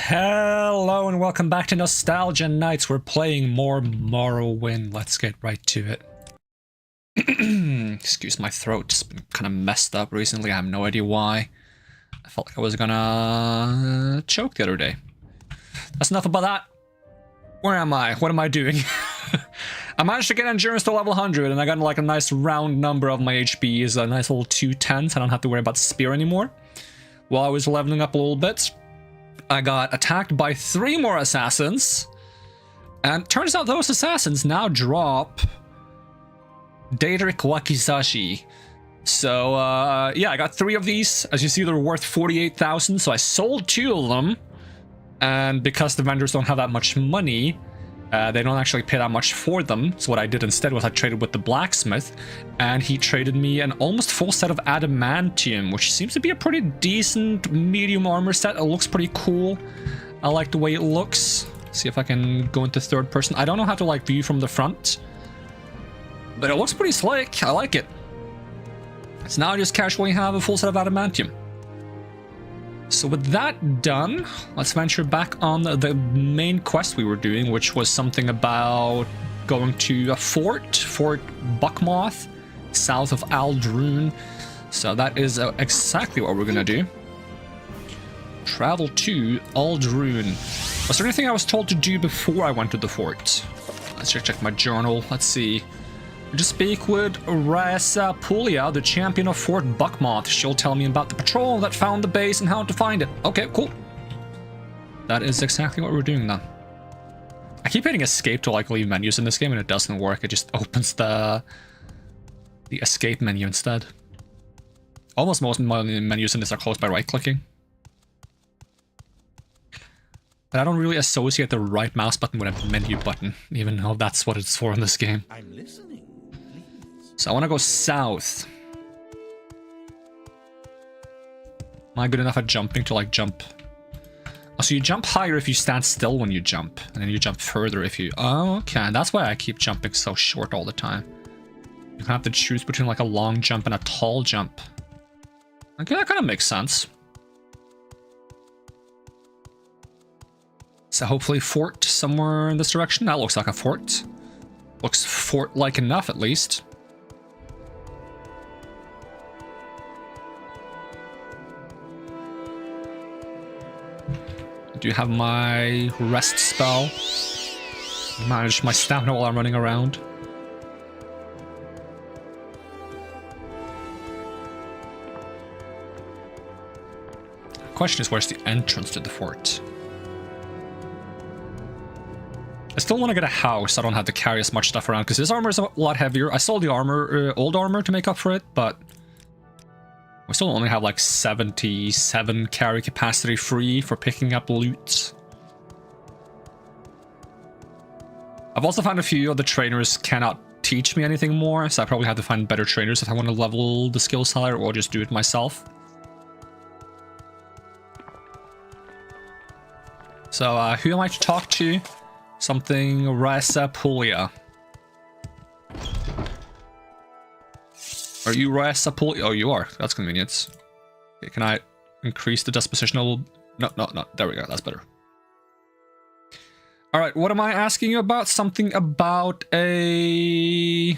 Hello and welcome back to Nostalgia Nights. We're playing more Morrowind. Let's get right to it. Excuse my throat, it's been kind of messed up recently. I have no idea why. I felt like I was gonna choke the other day. That's enough about that. Where am I? What am I doing? I managed to get endurance to level 100 and I got like a nice round number of my HP is a nice little 210, so I don't have to worry about spear anymore. While I was leveling up a little bit, I got attacked by 3 more assassins, and turns out those assassins now drop Daedric Wakizashi. So yeah, I got 3 of these. As you see, they're worth 48,000, so I sold 2 of them, and because the vendors don't have that much money, they don't actually pay that much for them. So what I did instead was I traded with the blacksmith, and he traded me an almost full set of adamantium, which seems to be a pretty decent medium armor set. It looks pretty cool. I like the way it looks. See if I can go into third person. I don't know how to like view from the front, but it looks pretty slick. I like it. So now I just casually have a full set of adamantium. So with that done, let's venture back on the main quest we were doing, which was something about going to a Fort Buckmoth, south of Aldrune. So that is exactly what we're gonna do. Travel to Aldrune. Was there anything I was told to do before I went to the fort? Let's check my journal. Let's see. Just speak with Rasa Pulia, the champion of Fort Buckmoth. She'll tell me about the patrol that found the base and how to find it. Okay, cool. That is exactly what we're doing now. I keep hitting escape to like leave menus in this game and it doesn't work. It just opens the escape menu instead. Almost most menus in this are closed by right-clicking. But I don't really associate the right mouse button with a menu button, even though that's what it's for in this game. I'm listening. So I want to go south. Am I good enough at jumping to like jump? Oh, so you jump higher if you stand still when you jump, and then you jump further if you... Oh, okay. That's why I keep jumping so short all the time. You have to choose between like a long jump and a tall jump. Okay, that kind of makes sense. So hopefully fort somewhere in this direction. That looks like a fort. Looks fort-like enough at least. I do have my rest spell. Manage my stamina while I'm running around. The question is, where's the entrance to the fort? I still want to get a house. I don't have to carry as much stuff around because this armor is a lot heavier. I sold the armor, old armor to make up for it, but we still only have like 77 carry capacity free for picking up loot. I've also found a few of the trainers cannot teach me anything more, so I probably have to find better trainers if I want to level the skills higher or just do it myself. So who am I to talk to? Something Rasa Pulia. Are you Rasa Pulia? Oh, you are. That's convenient. Okay, can I increase the dispositional? No. There we go. That's better. All right. What am I asking you about? Something about a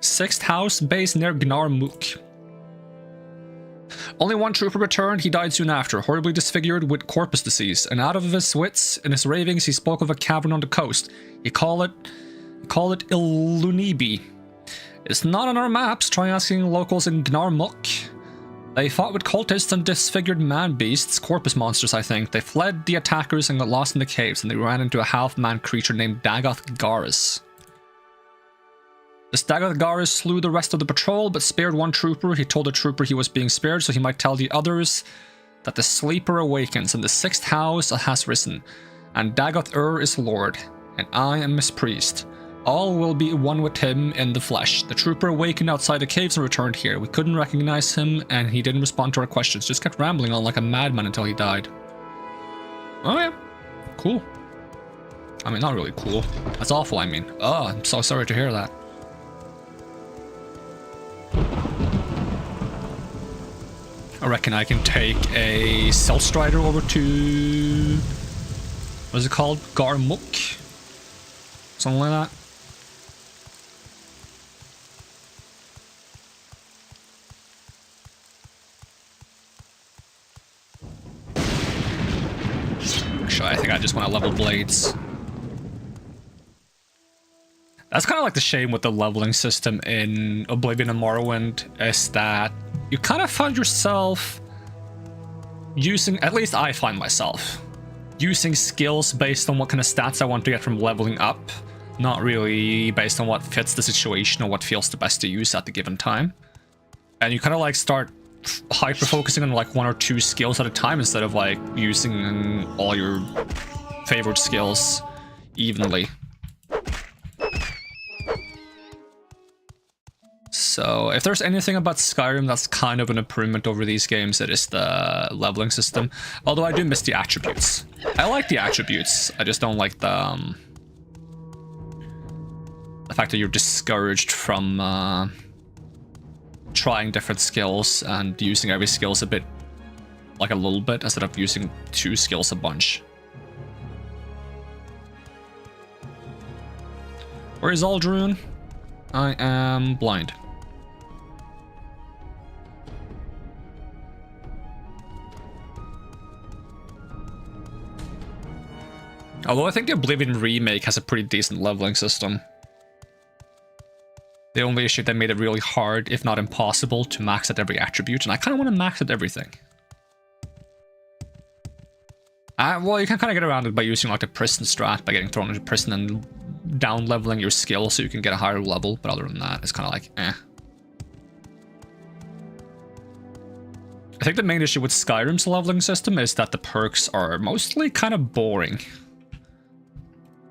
6th house base near Gnarmuk. Only 1 trooper returned. He died soon after, horribly disfigured with corpus disease, and out of his wits, in his ravings, he spoke of a cavern on the coast. He called it Ilunibi. It's not on our maps. Try asking locals in Gnarmuk. They fought with cultists and disfigured man-beasts, corpus monsters, I think. They fled the attackers and got lost in the caves, and they ran into a half-man creature named Dagoth Garis. This Dagoth Garis slew the rest of the patrol, but spared 1 trooper. He told the trooper he was being spared, so he might tell the others that the sleeper awakens, and the 6th house has risen, and Dagoth is lord, and I am his priest. All will be one with him in the flesh. The trooper awakened outside the caves and returned here. We couldn't recognize him, and he didn't respond to our questions, just kept rambling on like a madman until he died. Oh yeah, cool. I mean, not really cool. That's awful, I mean. Oh, I'm so sorry to hear that. I reckon I can take a Stealth Strider over to What's it called? Garmuk? Something like that. Actually, I think I just want to level blades. That's kind of like the shame with the leveling system in Oblivion and Morrowind, is that you kind of find yourself using, at least I find myself, using skills based on what kind of stats I want to get from leveling up, not really based on what fits the situation or what feels the best to use at the given time. And you kind of like start hyper-focusing on like 1 or 2 skills at a time instead of like using all your favorite skills evenly. So if there's anything about Skyrim that's kind of an improvement over these games, it is the leveling system. Although I do miss the attributes. I like the attributes, I just don't like the fact that you're discouraged from trying different skills and using every skill a bit, like a little bit, instead of using 2 skills a bunch. Where is Aldrune? I am blind. Although I think the Oblivion remake has a pretty decent leveling system. The only issue, they made it really hard, if not impossible, to max at every attribute, and I kind of want to max at everything. Well, you can kind of get around it by using like the prison strat, by getting thrown into prison and down leveling your skill so you can get a higher level, but other than that, it's kind of like, eh. I think the main issue with Skyrim's leveling system is that the perks are mostly kind of boring.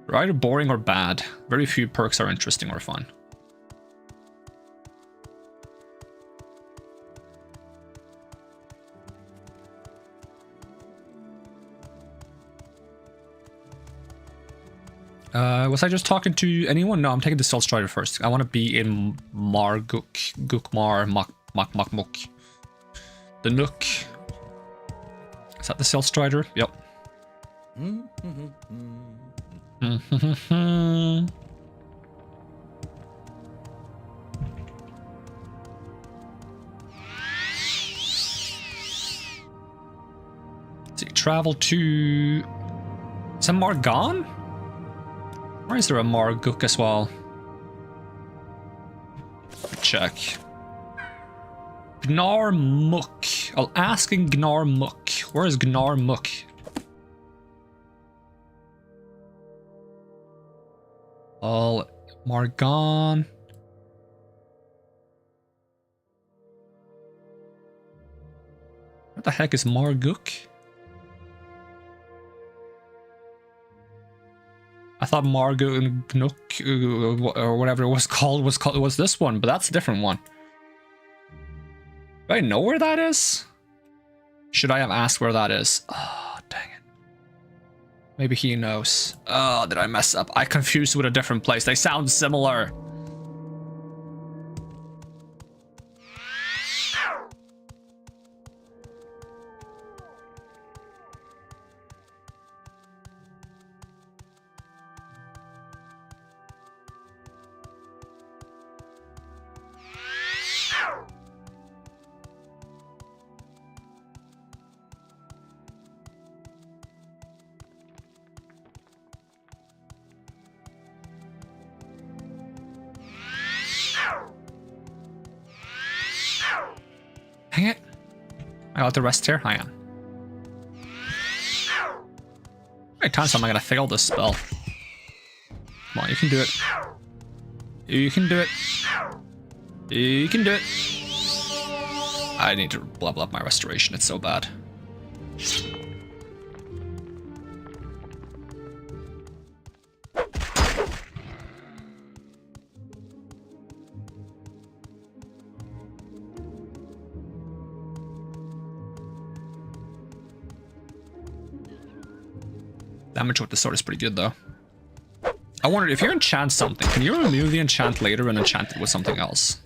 They're either boring or bad. Very few perks are interesting or fun. Was I just talking to anyone? No, I'm taking the Stealth Strider first. I want to be in Gukmar, Muk. The Nook. Is that the Stealth Strider? Yep. So you travel to... Is it Margan? Or is there a Marguk as well? Check. Gnarmuk. I'll ask in Gnarmuk. Where is Gnarmuk? Oh, Margan. What the heck is Marguk? I thought Marguk and Gnuk, or whatever it was called, was this one, but that's a different one. Do I know where that is? Should I have asked where that is? Oh, dang it. Maybe he knows. Oh, did I mess up? I confused with a different place. They sound similar. Hang it. I got the rest here. Hang on. How many times am I gonna fail this spell? Come on, you can do it. You can do it. You can do it. I need to level up my restoration. It's so bad. Damage with the sword is pretty good, though. I wondered, if you enchant something, can you remove the enchant later and enchant it with something else?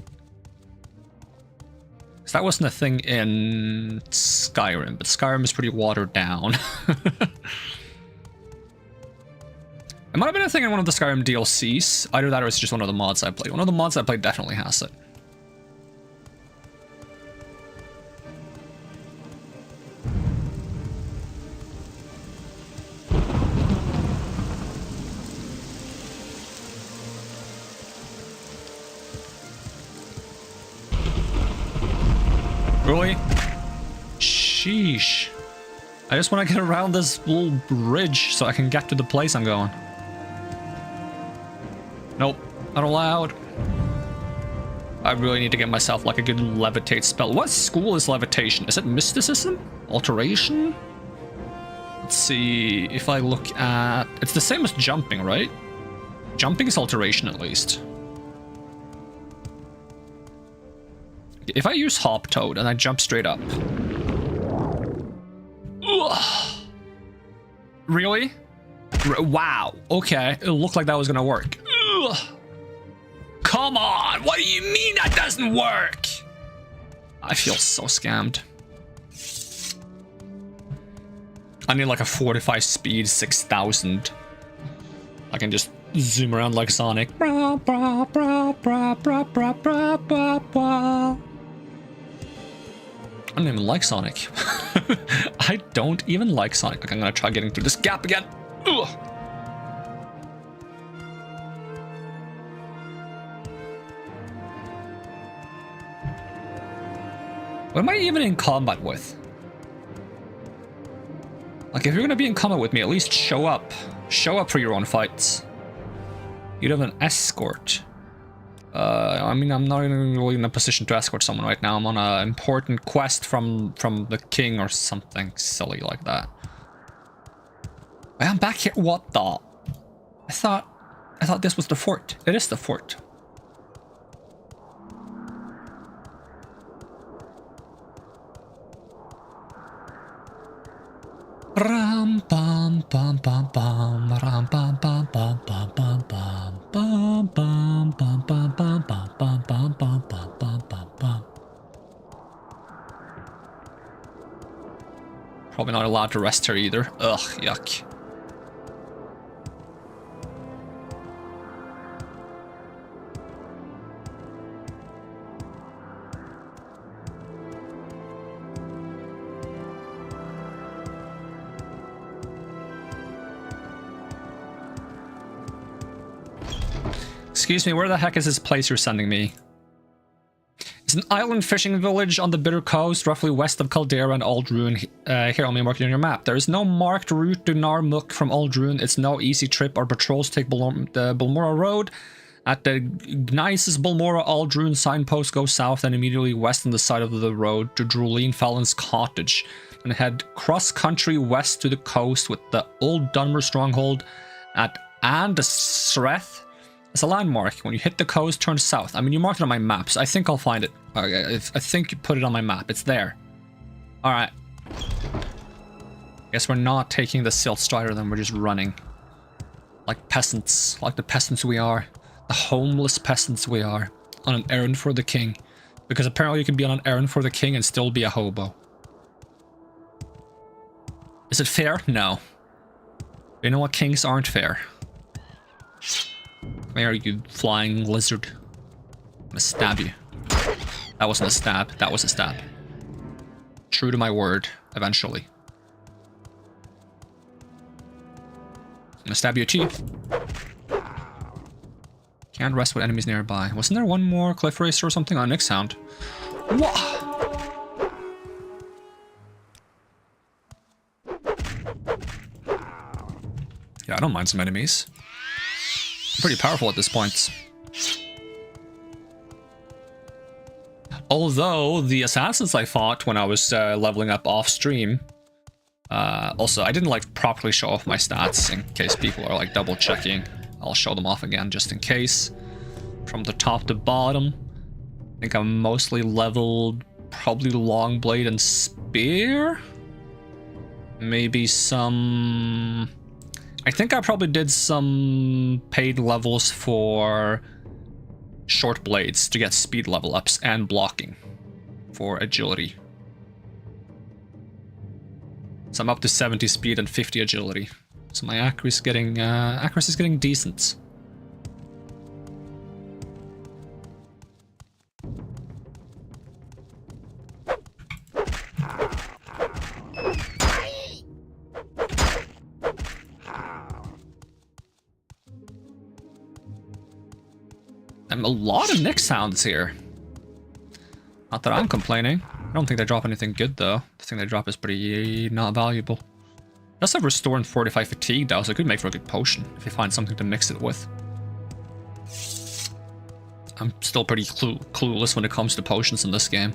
Because that wasn't a thing in Skyrim, but Skyrim is pretty watered down. It might have been a thing in one of the Skyrim DLCs. Either that or it's just one of the mods I played. One of the mods I played definitely has it. Really? Sheesh. I just want to get around this little bridge so I can get to the place I'm going. Nope, not allowed. I really need to get myself like a good levitate spell. What school is levitation? Is it mysticism? Alteration? Let's see if I look at... It's the same as jumping, right? Jumping is alteration at least. If I use Hop Toad and I jump straight up. Ugh. Really? Wow. Okay. It looked like that was gonna work. Ugh. Come on. What do you mean that doesn't work? I feel so scammed. I need like a 45 speed 6000. I can just zoom around like Sonic. I don't even like Sonic. I don't even like Sonic. Like, I'm gonna try getting through this gap again. Ugh. What am I even in combat with? Like, if you're gonna be in combat with me, at least show up. Show up for your own fights. You'd have an escort. I mean, I'm not even really in a position to escort someone right now. I'm on an important quest from the king or something silly like that. I'm back here. What the? I thought this was the fort. It is the fort. Ram bam bam bam bam ram bam bam bam bam bam bam bam bam bam bam bam bam bam bam bam bam bam bam. Probably not allowed to rest here either. Ugh, yuck. Excuse me, where the heck is this place you're sending me? It's an island fishing village on the Bitter Coast, roughly west of Caldera and Aldruin. Here, let me mark it on your map. There is no marked route to Narmuk from Aldruin. It's no easy trip. Our patrols take the Bulmora Road. At the Gnisis Bulmora Aldruin signpost, go south and immediately west on the side of the road to Drulene Fallon's cottage. And head cross-country west to the coast with the Old Dunmer stronghold at Andesreth. It's a landmark. When you hit the coast, turn south. I mean, you marked it on my map, so I think I'll find it. I think you put it on my map. It's there. Alright. Guess we're not taking the Silt Strider, then we're just running. Like peasants. Like the peasants we are. The homeless peasants we are. On an errand for the king. Because apparently you can be on an errand for the king and still be a hobo. Is it fair? No. You know what? Kings aren't fair. Where are you, flying lizard? I'm gonna stab you. That wasn't a stab. That was a stab. True to my word, eventually. I'm gonna stab you too. Can't rest with enemies nearby. Wasn't there one more cliff racer or something on next sound? What? Yeah, I don't mind some enemies. Pretty powerful at this point. Although the assassins I fought when I was leveling up off stream, also I didn't like properly show off my stats in case people are like double checking. I'll show them off again just in case. From the top to bottom, I think I'm mostly leveled probably long blade and spear. Maybe some. I think I probably did some paid levels for short blades to get speed level ups and blocking for agility. So I'm up to 70 speed and 50 agility. So my accuracy is getting decent. A lot of Nick sounds here. Not that I'm complaining. I don't think they drop anything good though. The thing they drop is pretty not valuable. Does have Restore and Fortify Fatigue though, so it could make for a good potion if you find something to mix it with. I'm still pretty clueless when it comes to potions in this game.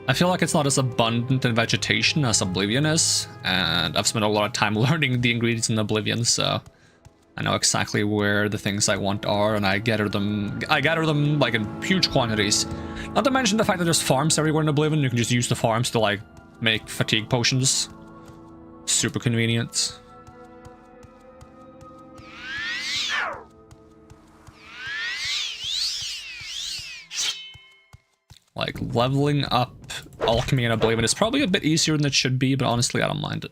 I feel like it's not as abundant in vegetation as Oblivion is, and I've spent a lot of time learning the ingredients in Oblivion, so I know exactly where the things I want are, and I gather them like in huge quantities. Not to mention the fact that there's farms everywhere in Oblivion. You can just use the farms to like make fatigue potions. Super convenient. Like leveling up alchemy in Oblivion is probably a bit easier than it should be, but honestly I don't mind it.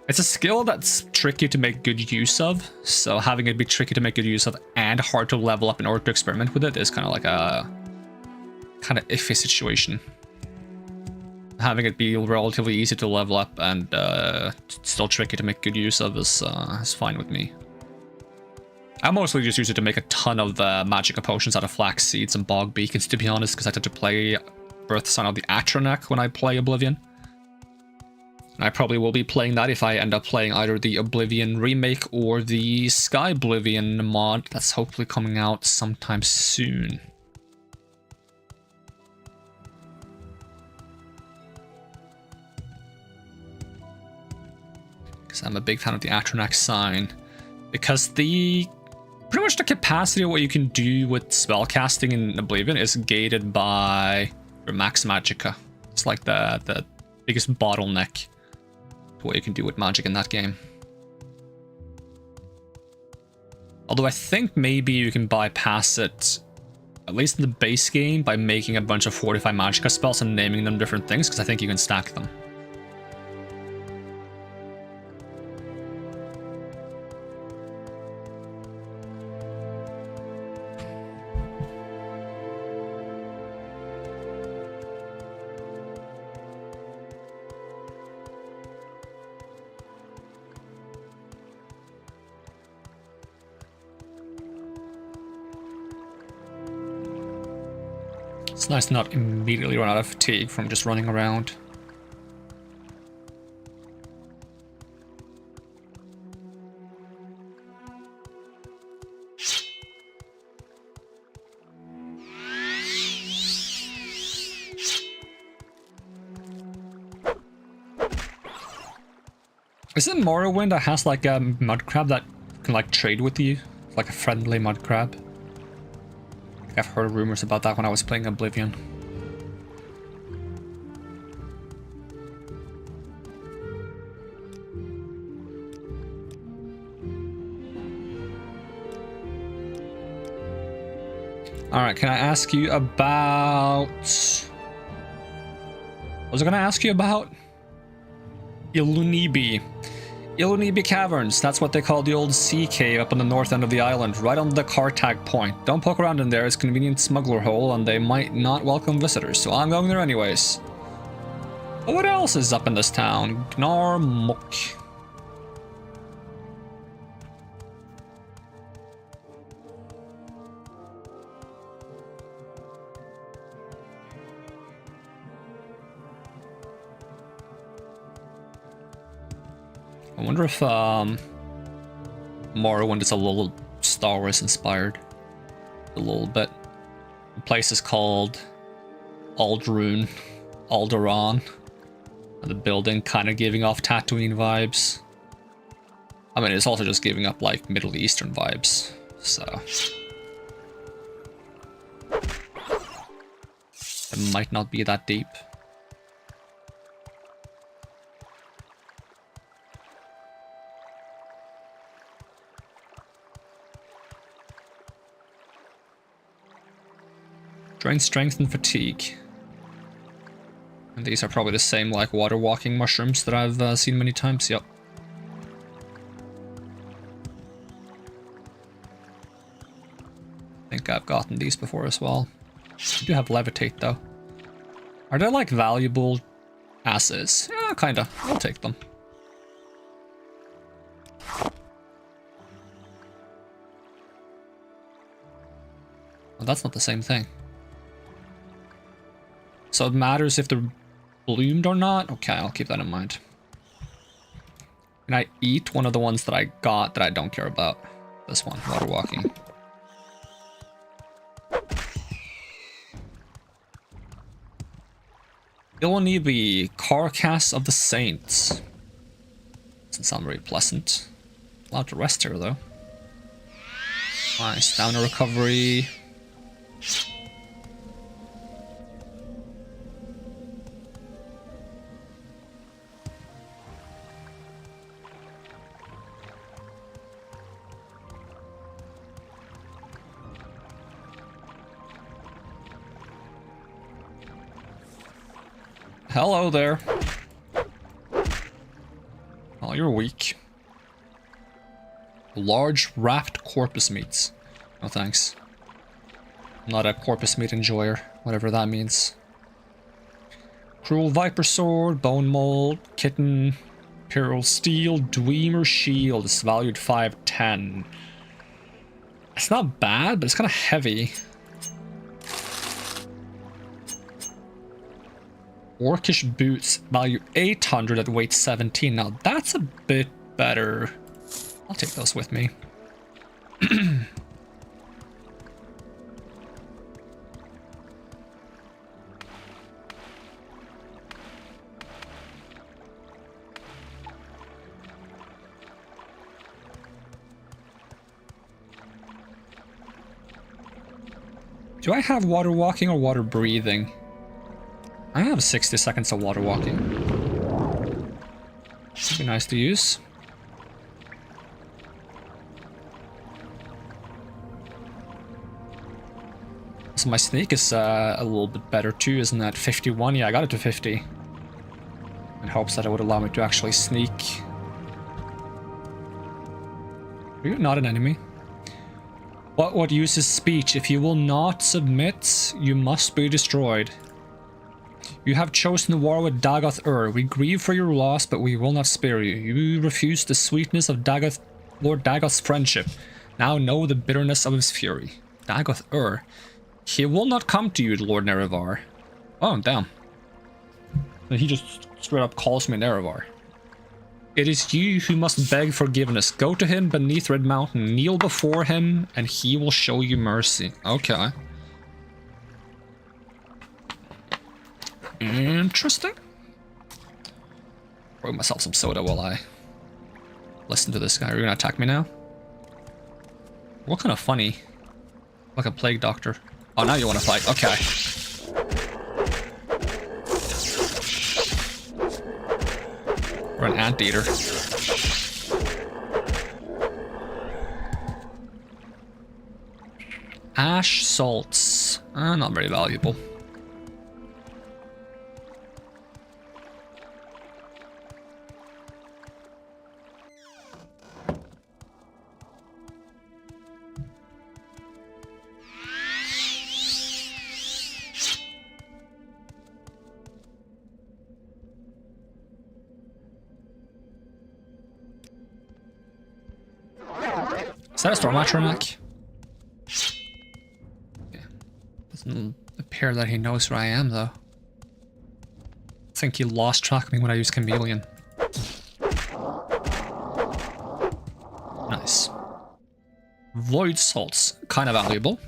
It's a skill that's tricky to make good use of, so having it be tricky to make good use of and hard to level up in order to experiment with it is kind of like a iffy situation. Having it be relatively easy to level up and still tricky to make good use of is fine with me. I mostly just use it to make a ton of magica potions out of flax seeds and bog beacons, to be honest, because I tend to play Birth Sign of the Atronach when I play Oblivion. I probably will be playing that if I end up playing either the Oblivion remake or the Sky Oblivion mod that's hopefully coming out sometime soon. Because I'm a big fan of the Atronach sign. Because pretty much the capacity of what you can do with spellcasting in Oblivion is gated by your max magicka. It's like the biggest bottleneck. What you can do with magic in that game. Although I think maybe you can bypass it, at least in the base game, by making a bunch of Fortify Magicka spells and naming them different things, because I think you can stack them. It's nice to not immediately run out of fatigue from just running around. Is it Morrowind that has like a mud crab that can like trade with you? Like a friendly mud crab? I've heard rumors about that when I was playing Oblivion. Alright, can I ask you about... What was I gonna ask you about? Ilunibi. Ilunibi Caverns, that's what they call the old sea cave up on the north end of the island, right on the Cartag point. Don't poke around in there, it's a convenient smuggler hole and they might not welcome visitors, so I'm going there anyways. But what else is up in this town? Gnarmuk. I wonder if Morrowind is a little Star Wars inspired. A little bit. The place is called Alderaan. And the building kind of giving off Tatooine vibes. I mean, it's also just giving up like Middle Eastern vibes, so. It might not be that deep. Drain strength and fatigue. And these are probably the same like water walking mushrooms that I've seen many times. Yep. I think I've gotten these before as well. I do have levitate though. Are they like valuable asses? Yeah, kinda. I'll take them. Well, that's not the same thing. So it matters if they're bloomed or not? Okay, I'll keep that in mind. Can I eat one of the ones that I got that I don't care about? This one, water walking. You will need the carcass of the saints. Doesn't sound very pleasant. Allowed to rest here though. Nice, stamina recovery. Hello there. Oh, you're weak. Large wrapped corpus meats. No thanks. I'm not a corpus meat enjoyer, whatever that means. Cruel viper sword, bone mold, kitten, imperial steel, dweemer shield. It's valued 510. It's not bad, but it's kind of heavy. Orcish boots, value 800 at weight 17. Now that's a bit better. I'll take those with me. Do I have water walking or water breathing? I have 60 seconds of water walking. Should be nice to use. So my sneak is a little bit better too, isn't that? 51? Yeah, I got it to 50. In hopes that it would allow me to actually sneak. Are you not an enemy? What use is speech? If you will not submit, you must be destroyed. You have chosen war with Dagoth-Ur. We grieve for your loss, but we will not spare you. You refuse the sweetness of Lord Dagoth's friendship. Now know the bitterness of his fury. Dagoth-Ur. He will not come to you, Lord Nerevar. Oh, damn. He just straight up calls me Nerevar. It is you who must beg forgiveness. Go to him beneath Red Mountain. Kneel before him, and he will show you mercy. Okay. Interesting. Pour myself some soda while I listen to this guy. Are you gonna attack me now? What kind of funny? Like a plague doctor. Oh, now you want to fight. Okay. Or an anteater. Ash salts. Not very valuable. Is that a storm Mac? Yeah. Doesn't appear that he knows where I am, though. I think he lost track of me when I used Chameleon. Nice. Void salts, kind of valuable.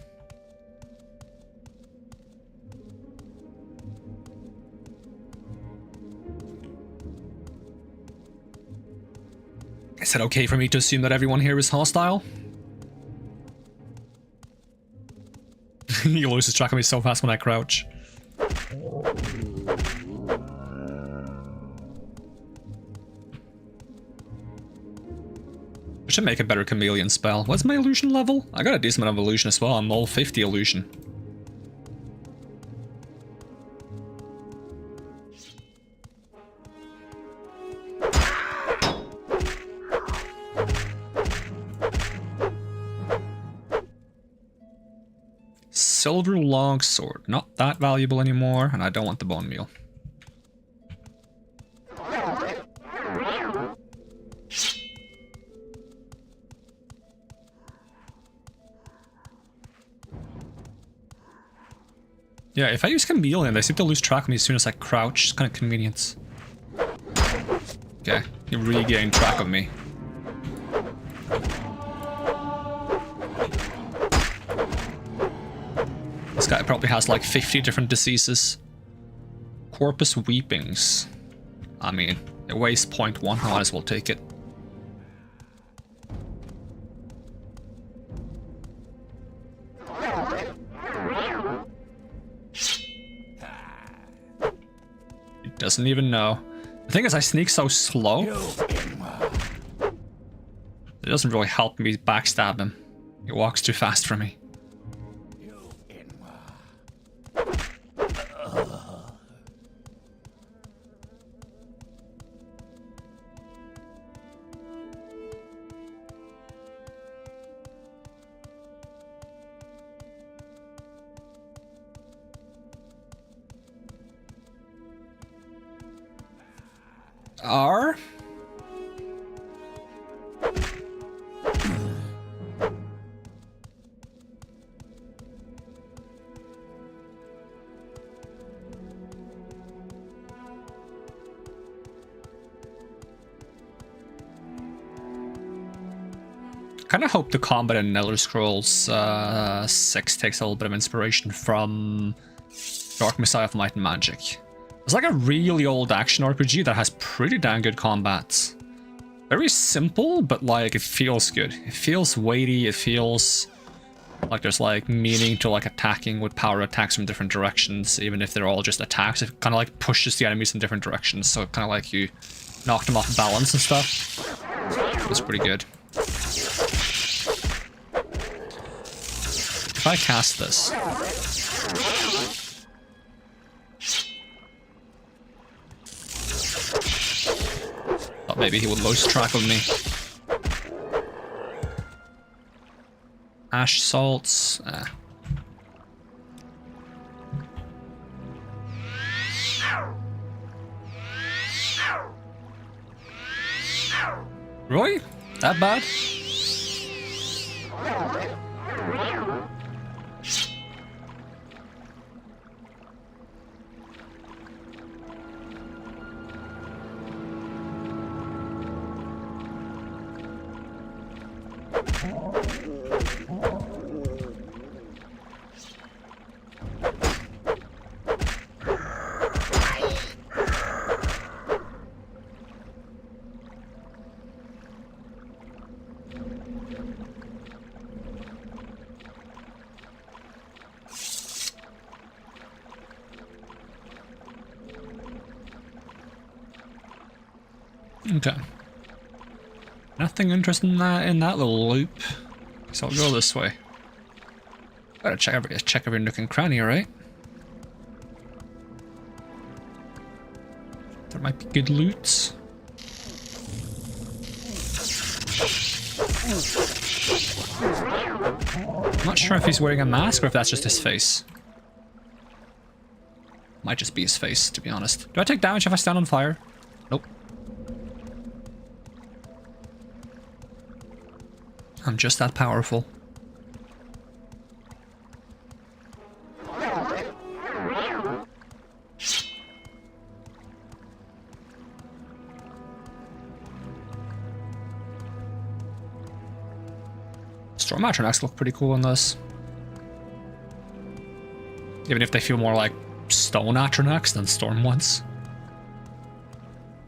Is it okay for me to assume that everyone here is hostile? He loses track of me so fast when I crouch. I should make a better chameleon spell. What's my illusion level? I got a decent amount of illusion as well. I'm all 50 illusion. silver longsword. Not that valuable anymore, and I don't want the bone meal. Yeah, if I use chameleon, they seem to lose track of me as soon as I crouch. It's kind of convenient. Okay, you regain track of me. This guy probably has like 50 different diseases. Corpus weepings. I mean, it weighs 0.1, I might as well take it. He doesn't even know. The thing is, I sneak so slow. It doesn't really help me backstab him. He walks too fast for me. R? Kind of hope the combat in Elder Scrolls 6 takes a little bit of inspiration from Dark Messiah of Might and Magic. It's like a really old action RPG that has pretty damn good combat. Very simple, but like it feels good. It feels weighty, it feels like there's like meaning to like attacking with power attacks from different directions, even if they're all just attacks. It kind of like pushes the enemies in different directions, so kind of like you knock them off balance and stuff. It's pretty good. If I cast this... thought maybe he would lose track of me. Ash salts... Really? That bad? Okay. Nothing interesting in that little loop. So I'll go this way. Gotta check every nook and cranny, right? There might be good loot. I'm not sure if he's wearing a mask or if that's just his face. Might just be his face, to be honest. Do I take damage if I stand on fire? Nope. I'm just that powerful. Storm Atronachs look pretty cool in this. Even if they feel more like stone Atronachs than storm ones.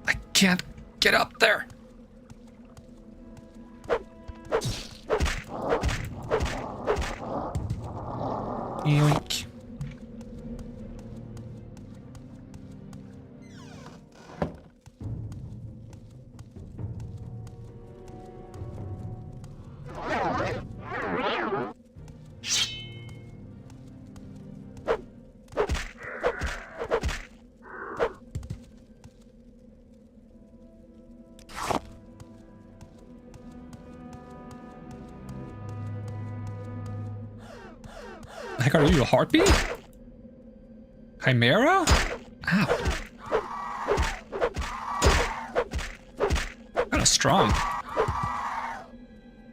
I can't get up there. Yoink. heck are you? A heartbeat? Chimera? Ow. Kinda strong.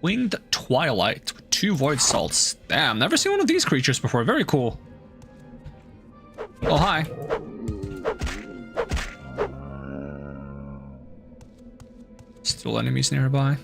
Winged Twilight with 2 void salts. Damn, never seen one of these creatures before. Very cool. Oh, hi. Still enemies nearby.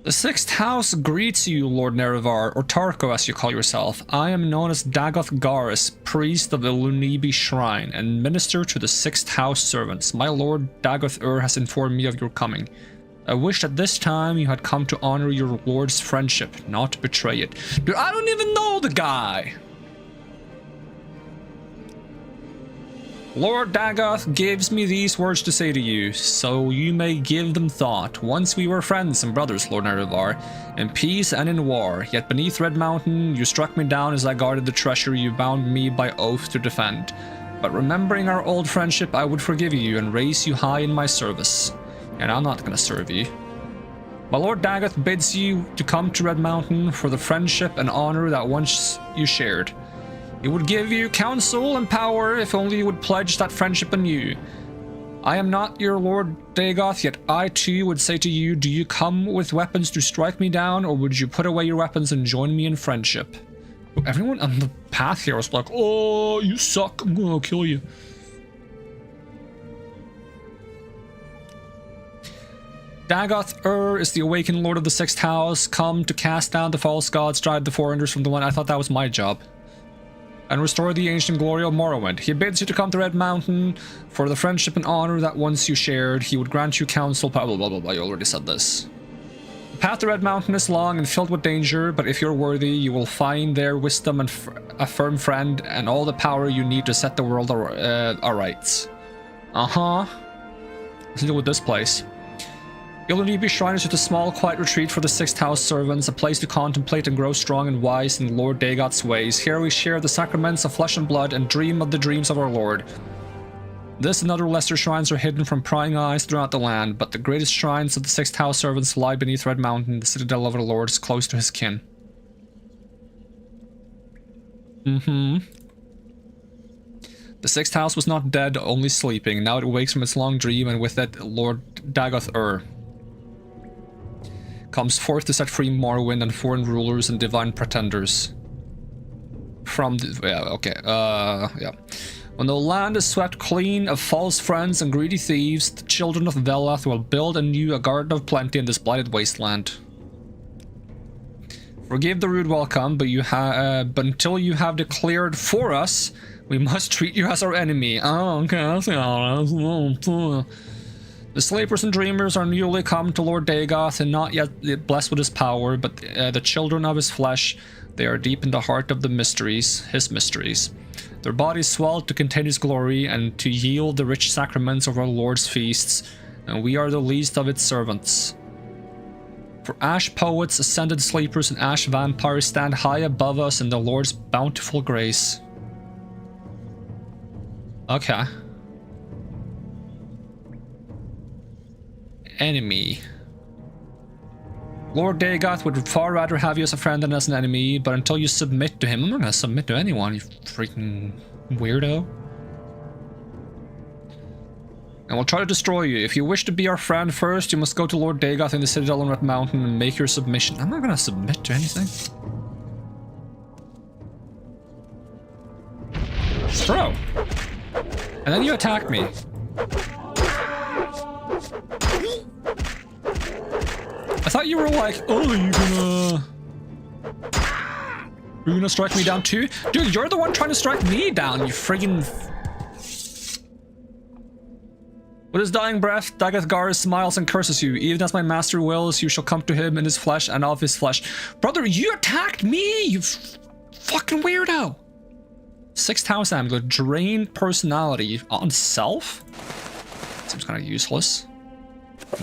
The 6th house greets you, Lord Nerevar, or Tarko as you call yourself. I am known as Dagoth Garis, priest of the Lunibi Shrine, and minister to the 6th house servants. My lord Dagoth has informed me of your coming. I wish at this time you had come to honor your lord's friendship, not to betray it. Dude, I don't even know the guy! Lord Dagoth gives me these words to say to you, so you may give them thought. Once we were friends and brothers, Lord Nerevar, in peace and in war, yet beneath Red Mountain you struck me down as I guarded the treasure you bound me by oath to defend. But remembering our old friendship, I would forgive you and raise you high in my service. And I'm not gonna serve you. My Lord Dagoth bids you to come to Red Mountain for the friendship and honor that once you shared. He would give you counsel and power if only you would pledge that friendship anew. I am not your Lord Dagoth, yet I too would say to you, do you come with weapons to strike me down, or would you put away your weapons and join me in friendship? Everyone on the path here was like, oh, you suck, I'm gonna kill you. Dagoth is the awakened lord of the 6th house, come to cast down the false gods, drive the foreigners from the one. I thought that was my job. And restore the ancient glory of Morrowind. He bids you to come to Red Mountain for the friendship and honor that once you shared. He would grant you counsel, blah, blah, blah, blah, blah. You already said this. The path to Red Mountain is long and filled with danger, but if you're worthy, you will find there wisdom and a firm friend and all the power you need to set the world aright. Uh-huh. Let's deal with this place. Ilunibi Shrine is just a small, quiet retreat for the 6th house servants, a place to contemplate and grow strong and wise in Lord Dagoth's ways. Here we share the sacraments of flesh and blood and dream of the dreams of our Lord. This and other lesser shrines are hidden from prying eyes throughout the land, but the greatest shrines of the 6th house servants lie beneath Red Mountain, the citadel of our Lord, close to his kin. The 6th house was not dead, only sleeping. Now it wakes from its long dream, and with it Lord Dagoth comes forth to set free Morrowind and foreign rulers and divine pretenders. From the... yeah, okay, yeah. When the land is swept clean of false friends and greedy thieves, the children of Velath will build anew a garden of plenty in this blighted wasteland. Forgive the rude welcome, but but until you have declared for us, we must treat you as our enemy. Oh, okay. The sleepers and dreamers are newly come to Lord Dagoth and not yet blessed with his power, but the children of his flesh, they are deep in the heart of the mysteries, his mysteries. Their bodies swelled to contain his glory and to yield the rich sacraments of our Lord's feasts, and we are the least of its servants. For ash poets, ascended sleepers, and ash vampires stand high above us in the Lord's bountiful grace. Okay. Enemy. Lord Dagoth would far rather have you as a friend than as an enemy, but until you submit to him... I'm not gonna submit to anyone, you freaking weirdo. And we'll try to destroy you. If you wish to be our friend first, you must go to Lord Dagoth in the Citadel on Red Mountain and make your submission. I'm not gonna submit to anything. Bro! And then you attack me. I thought you were like, oh, you're gonna strike me down too? Dude, you're the one trying to strike me down, you friggin... With his dying breath, Dagathgar smiles and curses you. Even as my master wills, you shall come to him in his flesh and of his flesh. Brother, you attacked me, you fucking weirdo. 6th house amulet, drained personality on self? Seems kind of useless.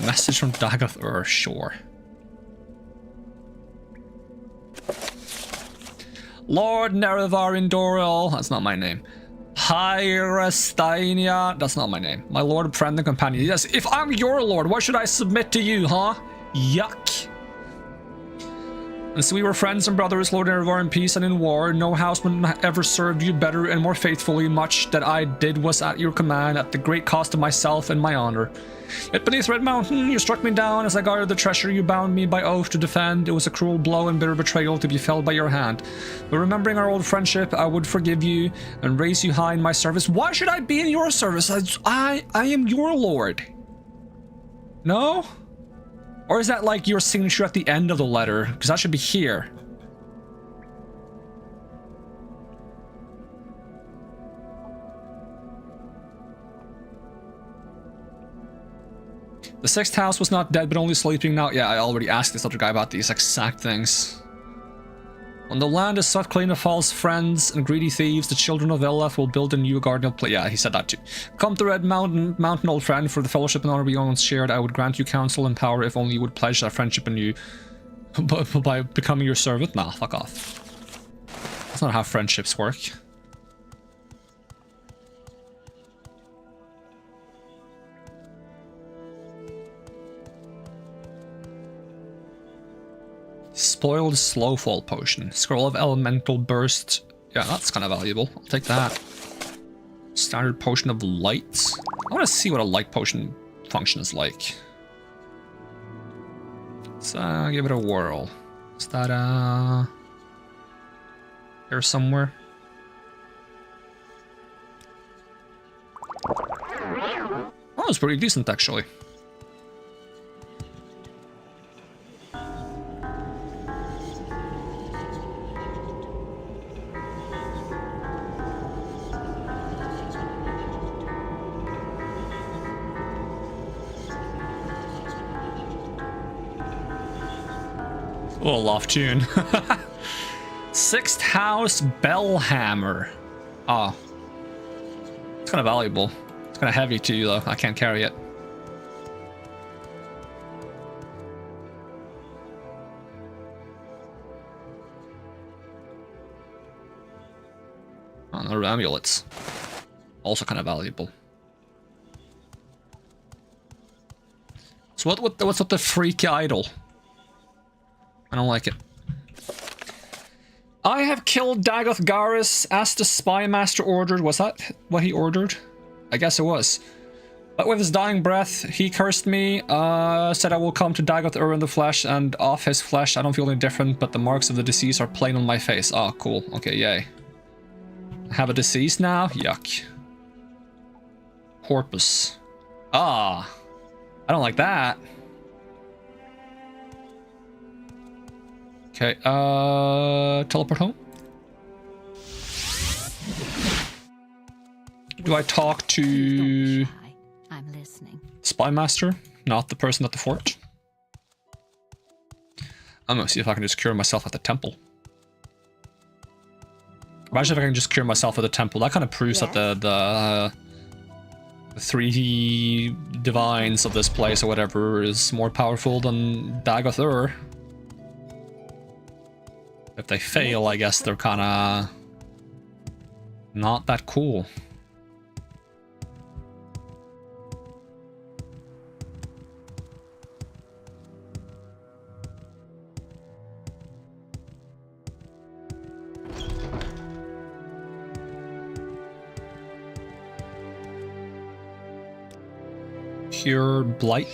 Message from Dagathgar, sure. Lord Nerevar Indoril, that's not my name. Hyrestania, that's not my name. My lord, friend, and companion. Yes, if I'm your lord, why should I submit to you, huh? Yuck. And so we were friends and brothers, Lord Nerevar, in peace and in war. No houseman ever served you better and more faithfully. Much that I did was at your command, at the great cost of myself and my honor. Yet beneath Red Mountain, you struck me down as I guarded the treasure you bound me by oath to defend. It was a cruel blow and bitter betrayal to be felled by your hand. But remembering our old friendship, I would forgive you and raise you high in my service. Why should I be in your service? I am your lord. No? Or is that like your signature at the end of the letter? Because that should be here. The 6th house was not dead, but only sleeping now. Yeah, I already asked this other guy about these exact things. When the land is swept clean of false friends and greedy thieves, the children of Eleth will build a new garden of play. Yeah, he said that too. Come to Red Mountain, old friend, for the fellowship and honor we once shared. I would grant you counsel and power if only you would pledge that friendship in you by becoming your servant. Nah, fuck off. That's not how friendships work. Spoiled Slowfall Potion. Scroll of Elemental Burst. Yeah, that's kind of valuable. I'll take that. Standard Potion of Light. I want to see what a light potion function is like. Let's give it a whirl. Is that here somewhere? Oh, it's pretty decent actually. A little off tune. 6th house Bellhammer. Oh. It's kind of valuable. It's kind of heavy too, though. I can't carry it. Oh, no amulets. Also kind of valuable. So what's with the freaky idol? I don't like it. I have killed Dagoth Garrus as the spy master ordered. Was that what he ordered? I guess it was. But with his dying breath, he cursed me, said I will come to Dagoth in the flesh, and off his flesh I don't feel any different, but the marks of the disease are plain on my face. Oh, cool. Okay, yay. I have a disease now? Yuck. Porpoise. Ah. I don't like that. Okay, teleport home? Do I talk to I'm listening. Spy Master, not the person at the fort? I'm gonna see if I can just cure myself at the temple. Imagine if I can just cure myself at the temple. That kind of proves that the 3 divines of this place or whatever is more powerful than Dagoth. If they fail, I guess they're kind of not that cool. Cure Blight.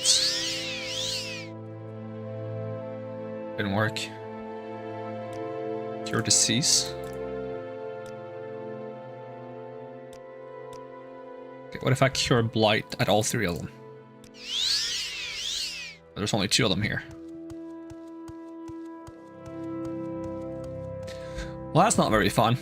Didn't work. Cure Disease. Okay, what if I cure Blight at all 3 of them? There's only 2 of them here. Well, that's not very fun.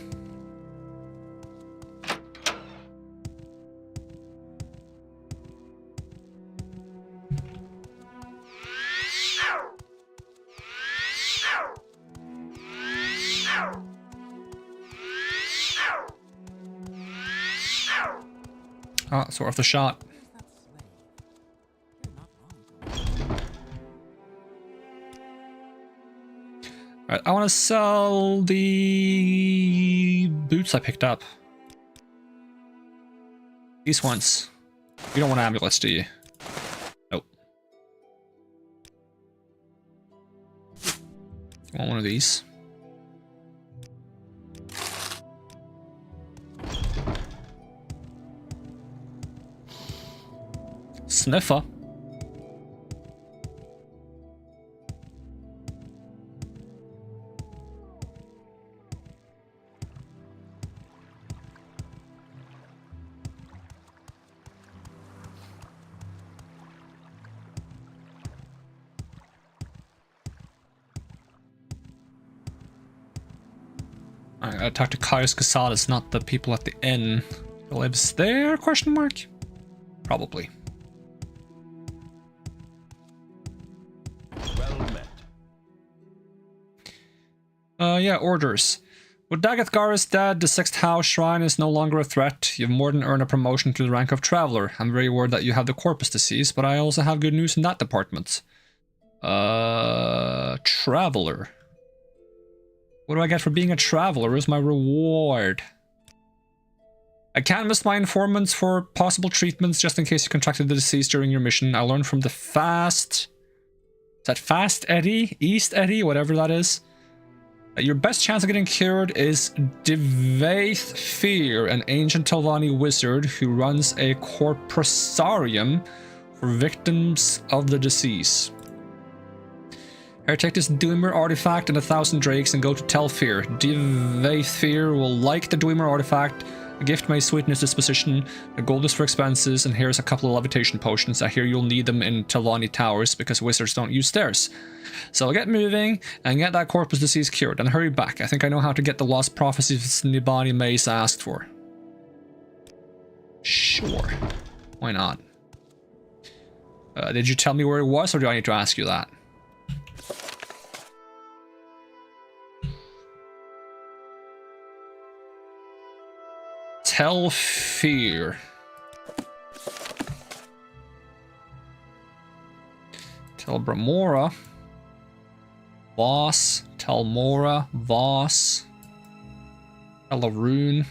Oh, it's worth a shot. Alright, I want to sell the boots I picked up. These ones. You don't want amulets, do you? Nope. You want one of these? Sniffer. I gotta talk to Caius Casadas, not the people at the inn. He lives there? Question mark? Probably. Well met. Yeah, orders. With Dagoth Gar's dead, the 6th House Shrine is no longer a threat. You've more than earned a promotion to the rank of Traveler. I'm very worried that you have the corpus disease, but I also have good news in that department. Traveler. What do I get for being a traveler? Where's my reward? I canvassed my informants for possible treatments just in case you contracted the disease during your mission. I learned from the Fast... Is that Fast Eddie? East Eddie? Whatever that is. Your best chance of getting cured is Divaith Fear, an ancient Telvanni wizard who runs a corpusarium for victims of the disease. Here, take this Dwemer artifact and 1,000 drakes and go to Telfir. Divaith Fear will like the Dwemer artifact. A gift may sweeten his disposition. The gold is for expenses, and here's a couple of levitation potions. I hear you'll need them in Telvanni towers because wizards don't use stairs. So get moving and get that corpus disease cured, and hurry back. I think I know how to get the lost prophecies Nibani Mace asked for. Sure. Why not? Did you tell me where it was, or do I need to ask you that? Telfir. Telbramora. Voss. Telmora. Voss. Telaroon.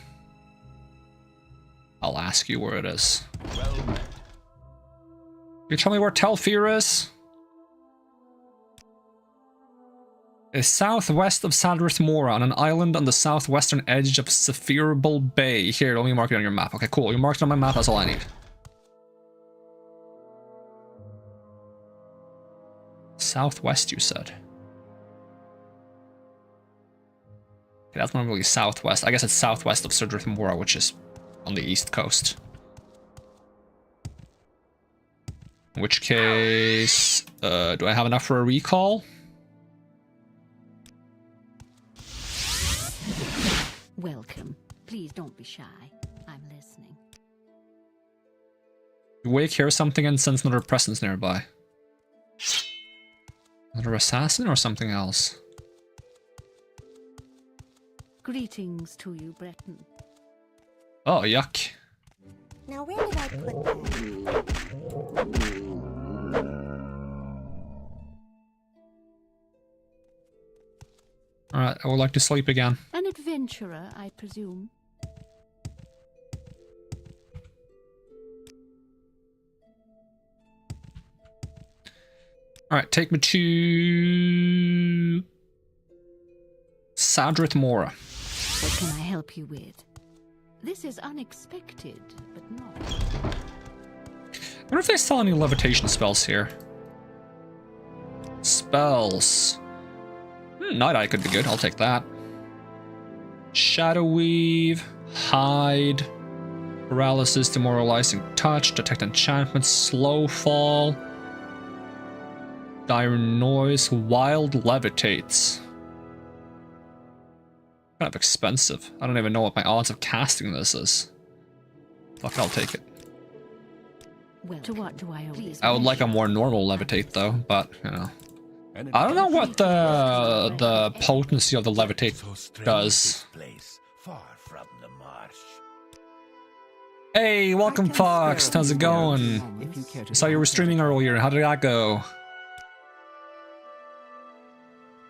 I'll ask you where it is. Well met. You tell me where Telfir is? It's southwest of Sadrith Mora, on an island on the southwestern edge of Saphirable Bay. Here, let me mark it on your map. Okay, cool. You marked it on my map, that's all I need. Southwest, you said. Okay, that's not really southwest. I guess it's southwest of Sadrith Mora, which is on the east coast. In which case, do I have enough for a recall? Welcome. Please don't be shy. I'm listening. Wake hears something and sense another presence nearby. Another assassin or something else? Greetings to you, Breton. Oh, yuck. Now where did I put that? Alright, I would like to sleep again. An adventurer, I presume. Alright, take me to Sadrith Mora. What can I help you with? This is unexpected, but not. I wonder if they sell any levitation spells here. Spells. Night Eye could be good, I'll take that. Shadow Weave, Hide, Paralysis, Demoralizing Touch, Detect Enchantments, Slow Fall, Dire Noise, Wild Levitates. Kind of expensive. I don't even know what my odds of casting this is. Fuck it, I'll take it. Well, to what do I owe this? I would like a more normal levitate though, but you know. I don't know what the potency of the levitate does. Place, far from the marsh. Hey, welcome Fox. How's it going? Saw you were streaming earlier. How did that go?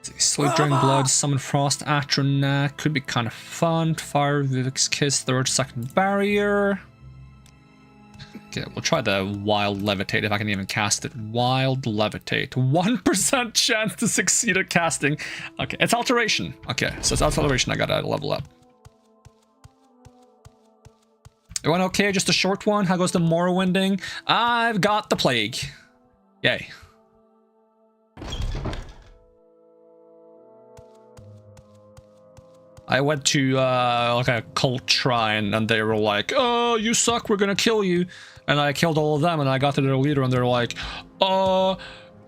Sleep Drain Blood, Summon Frost, Atronach. Could be kind of fun. Fire, Vivek's Kiss, third, second barrier. Okay, we'll try the Wild Levitate if I can even cast it. Wild Levitate. 1% chance to succeed at casting. Okay, it's Alteration. Okay, so it's Alteration I gotta level up. It went okay, just a short one. How goes the Morrowinding? I've got the Plague. Yay. I went to like a cult shrine and they were like, oh, you suck, we're gonna kill you. And I killed all of them and I got to their leader and they're like,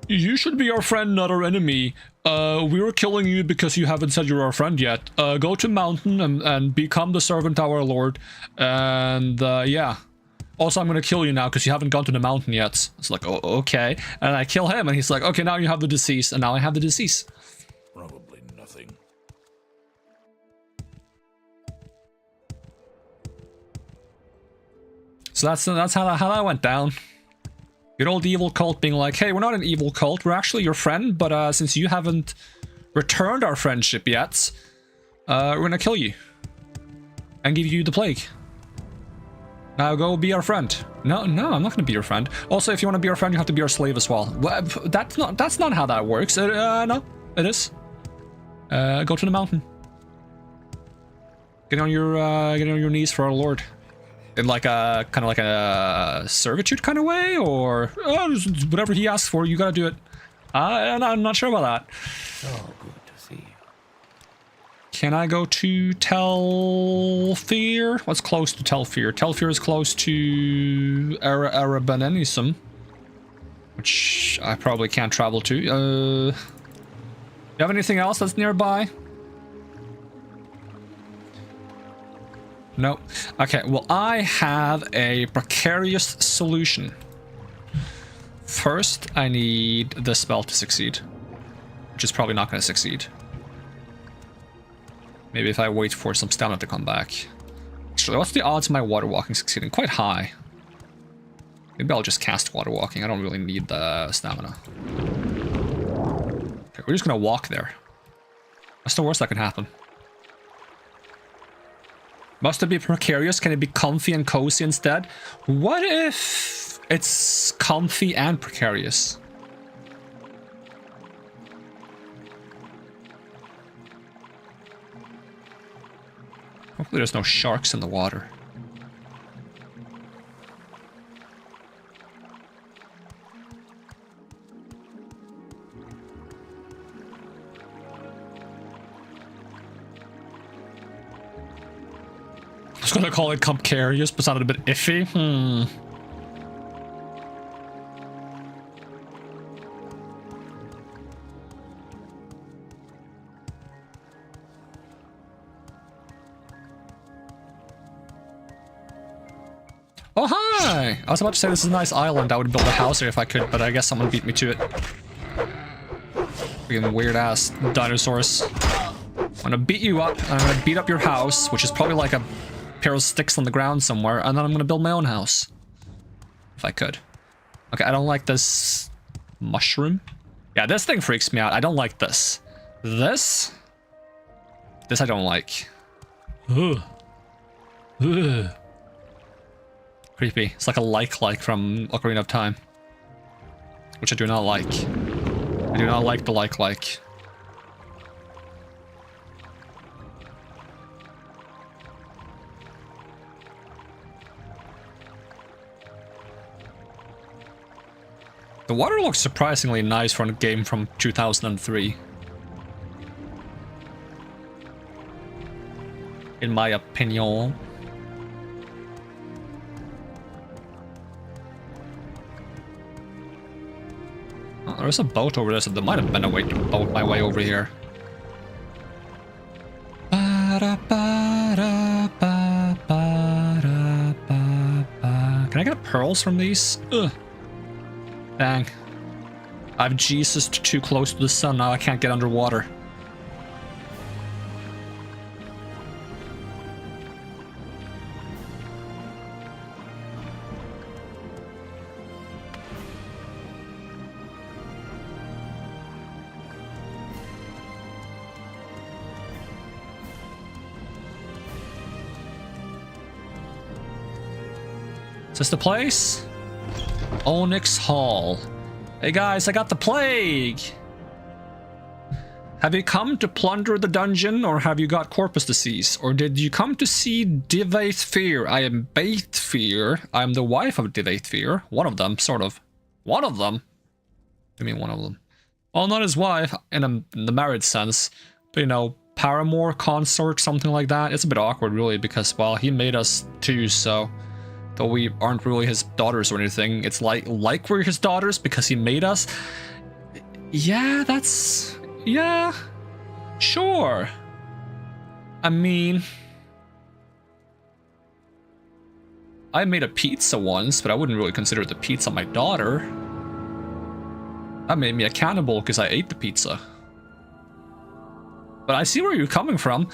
you should be our friend, not our enemy. We were killing you because you haven't said you're our friend yet. Go to mountain and become the servant of our lord. And yeah. Also, I'm gonna kill you now because you haven't gone to the mountain yet. It's like, oh, okay. And I kill him and he's like, okay, now you have the disease. And now I have the disease. Probably nothing. So that's how that went down. Good old evil cult being like, hey, we're not an evil cult, we're actually your friend, but since you haven't returned our friendship yet, we're gonna kill you. And give you the plague. Now go be our friend. No, I'm not gonna be your friend. Also, if you want to be our friend, you have to be our slave as well. Well, that's not how that works. No, it is. Go to the mountain. Get on your knees for our lord. In like a kind of like a servitude kind of way, or whatever he asks for, you gotta do it. I'm not sure about that. Oh, good to see you. Can I go to Telfir? What's close to Telfir? Telfir is close to Arabanenisum, which I probably can't travel to. You have anything else that's nearby? No. Okay, well, I have a precarious solution. First, I need the spell to succeed, which is probably not going to succeed. Maybe if I wait for some stamina to come back. Actually, what's the odds of my water walking succeeding? Quite high. Maybe I'll just cast water walking. I don't really need the stamina. Okay, we're just going to walk there. What's the worst that can happen? Must it be precarious? Can it be comfy and cozy instead? What if it's comfy and precarious? Hopefully there's no sharks in the water. I was gonna call it compcarious, but sounded a bit iffy. Oh, hi! I was about to say this is a nice island. I would build a house here if I could, but I guess someone beat me to it. Freaking weird-ass dinosaurs. I'm gonna beat you up, and I'm gonna beat up your house, which is probably like a pair of sticks on the ground somewhere, and then I'm gonna build my own house. If I could. Okay, I don't like this mushroom. Yeah, this thing freaks me out. I don't like this. This I don't like. Ugh. Ugh. Creepy. It's like a like from Ocarina of Time. Which I do not like. I do not like the like. The water looks surprisingly nice for a game from 2003. In my opinion. Oh, there's a boat over there, so there might have been a way to boat my way over here. Can I get pearls from these? Ugh. Dang. I've Jesused too close to the sun, now I can't get underwater. this the place? Onyx Hall. Hey guys, I got the plague! Have you come to plunder the dungeon, or have you got corpus disease? Or did you come to see Divaith Fear? I am Baith Fear. I am the wife of Divaith Fear. One of them, sort of. One of them? I mean, one of them. Well, not his wife, in the married sense. But, you know, paramour, consort, something like that. It's a bit awkward, really, because, well, he made us too, so... Though we aren't really his daughters or anything, it's like we're his daughters because he made us. Yeah, that's... Yeah, sure. I mean... I made a pizza once, but I wouldn't really consider the pizza my daughter. That made me a cannibal because I ate the pizza. But I see where you're coming from.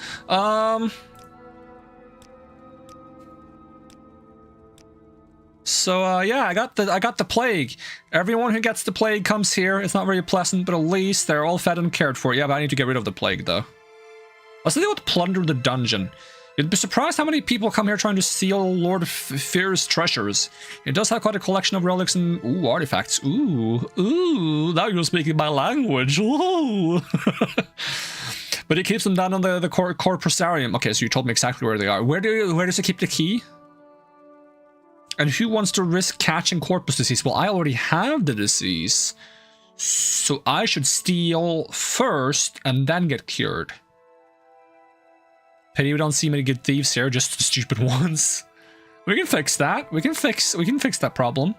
So yeah, I got the plague. Everyone who gets the plague comes here. It's not very pleasant, but at least they're all fed and cared for. Yeah, but I need to get rid of the plague though. Let's think about plunder the dungeon. You'd be surprised how many people come here trying to steal Lord Fear's treasures. It does have quite a collection of relics and artifacts. Ooh, now you're speaking my language. Ooh. But he keeps them down on the corpusarium. Okay, so you told me exactly where they are. Where does it keep the key? And who wants to risk catching corpus disease? Well, I already have the disease. So I should steal first and then get cured. Pity we don't see many good thieves here, just the stupid ones. We can fix that. We can fix that problem.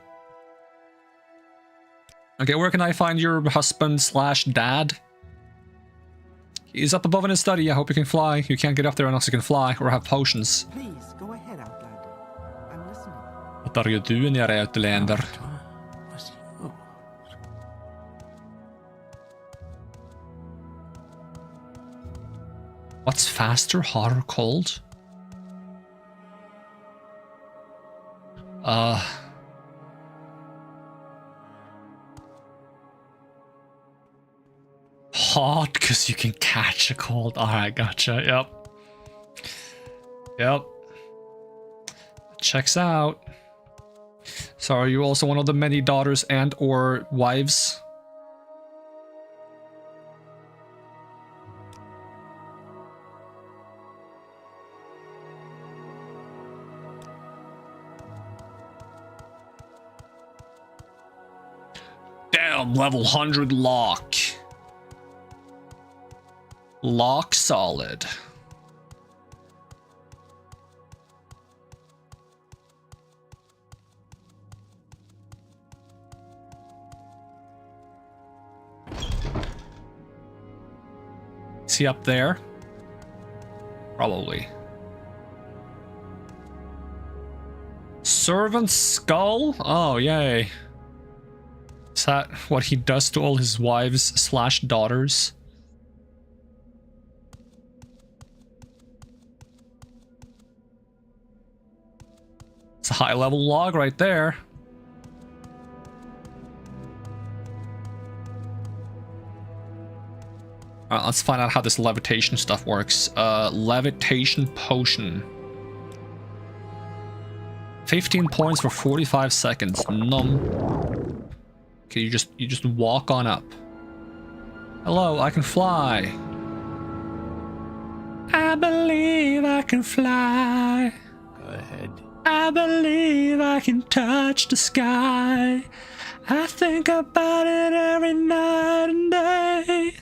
Okay, where can I find your husband/dad? He's up above in his study. I hope you can fly. You can't get up there unless you can fly or have potions. Please, go ahead, Outlander. I'm listening. What are you doing here, Outlander? What's faster, hot, or cold? Hot, because you can catch a cold. Alright, gotcha. Yep. Checks out. So are you also one of the many daughters and or wives? Damn, level 100 lock. Lock solid. Is he up there? Probably. Servant skull? Oh, yay. Is that what he does to all his wives/daughters? It's a high level log right there. Alright, let's find out how this levitation stuff works. Levitation potion. 15 points for 45 seconds. Num. Okay, you just walk on up. Hello, I can fly. I believe I can fly. Go ahead. I believe I can touch the sky. I think about it every night and day.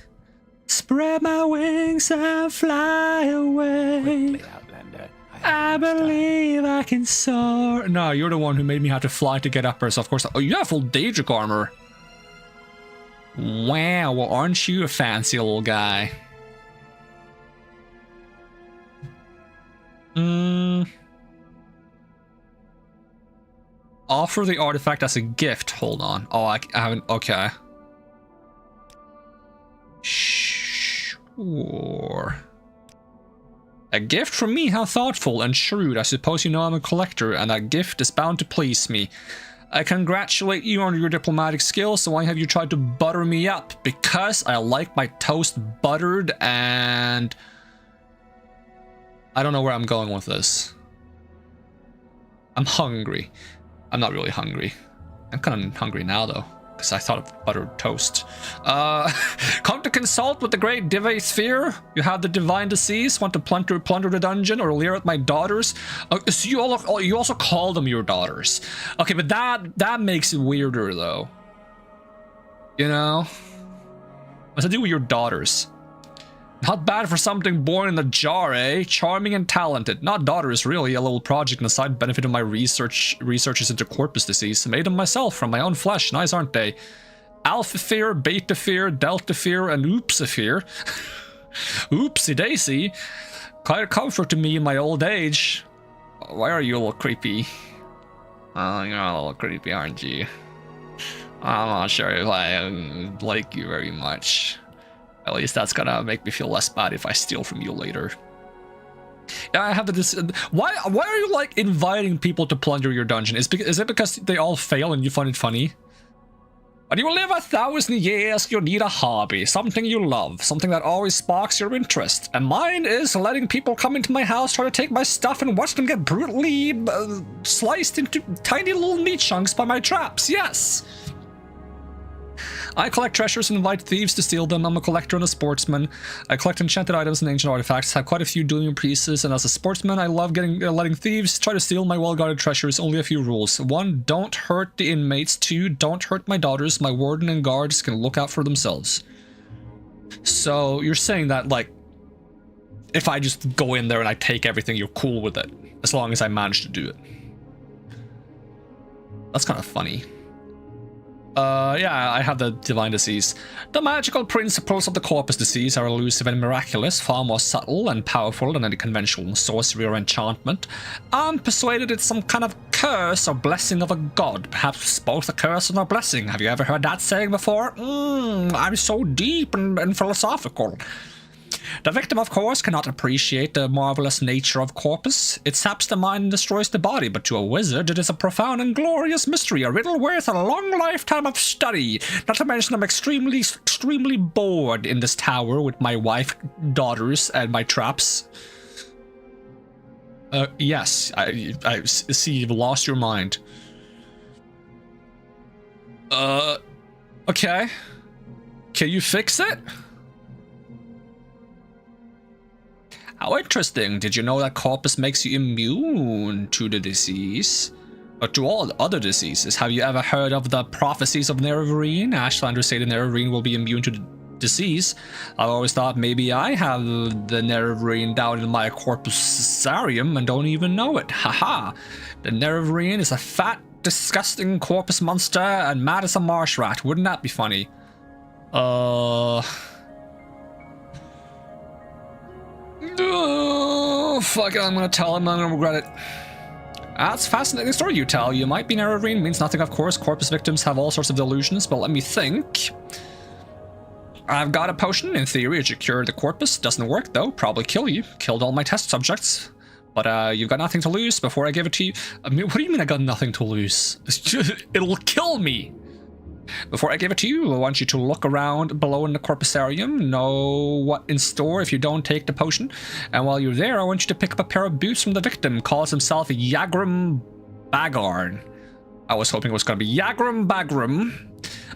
Spread my wings and fly away. Quickly, Outlander. I believe I can soar. No, you're the one who made me have to fly to get up there, so of course... Oh, you have full Daedric armor. Wow, well, aren't you a fancy little guy? Offer the artifact as a gift. Hold on. Oh, I haven't... Okay. Sure. A gift from me? How thoughtful and shrewd. I suppose you know I'm a collector, and that gift is bound to please me. I congratulate you on your diplomatic skills, so why have you tried to butter me up? Because I like my toast buttered, and... I don't know where I'm going with this. I'm hungry. I'm not really hungry. I'm kind of hungry now, though, because I thought of buttered toast. Come to consult with the great Dive Sphere. You have the divine disease. Want to plunder the dungeon or leer at my daughters? So you also call them your daughters. Okay, but that makes it weirder, though. You know? What's to do with your daughters? Not bad for something born in a jar, eh? Charming and talented. Not daughters, really. A little project and a side benefit of my researches into corpus disease. Made them myself from my own flesh. Nice, aren't they? Alpha fear, beta fear, delta fear, and oopsie fear. Oopsie daisy. Quite a comfort to me in my old age. Why are you a little creepy? Oh, you're a little creepy, aren't you? I'm not sure if I like you very much. At least that's gonna make me feel less bad if I steal from you later. Yeah, I have this. Why are you like inviting people to plunder your dungeon? Is it because they all fail and you find it funny? When you live 1,000 years, you need a hobby, something you love, something that always sparks your interest. And mine is letting people come into my house, try to take my stuff, and watch them get brutally sliced into tiny little meat chunks by my traps. Yes. I collect treasures and invite thieves to steal them. I'm a collector and a sportsman. I collect enchanted items and ancient artifacts, have quite a few dueling pieces, and as a sportsman, I love letting thieves try to steal my well-guarded treasures. Only a few rules. 1, don't hurt the inmates. 2, don't hurt my daughters. My warden and guards can look out for themselves. So you're saying that, like, if I just go in there and I take everything, you're cool with it, as long as I manage to do it. That's kind of funny. Yeah, I have the divine disease. The magical principles of the corpus disease are elusive and miraculous, far more subtle and powerful than any conventional sorcery or enchantment. I'm persuaded it's some kind of curse or blessing of a god, perhaps both a curse and a blessing. Have you ever heard that saying before? I'm so deep and philosophical. The victim, of course, cannot appreciate the marvelous nature of corpus. It saps the mind and destroys the body, but to a wizard it is a profound and glorious mystery, a riddle worth a long lifetime of study. Not to mention I'm extremely bored in this tower with my wife, daughters, and my traps. Yes, I see you've lost your mind. Okay. Can you fix it? How interesting. Did you know that corpus makes you immune to the disease? Or to all other diseases? Have you ever heard of the prophecies of Nerevarine? Ashlanders say the Nerevarine will be immune to the disease. I've always thought maybe I have the Nerevarine down in my corpusarium and don't even know it. Haha. The Nerevarine is a fat, disgusting corpus monster and mad as a marsh rat. Wouldn't that be funny? Fuck it, I'm gonna tell him, I'm gonna regret it. That's a fascinating story you tell. You might be Nerevarine, means nothing of course. Corpus victims have all sorts of delusions, but let me think. I've got a potion, in theory it should cure the corpus. Doesn't work though, probably kill you. Killed all my test subjects. But you've got nothing to lose before I give it to you. I mean, what do you mean I got nothing to lose? It'll kill me. Before I give it to you, I want you to look around below in the corpusarium, know what in store if you don't take the potion. And while you're there, I want you to pick up a pair of boots from the victim. Calls himself Yagrum Bagarn. I was hoping it was going to be Yagrum Bagram.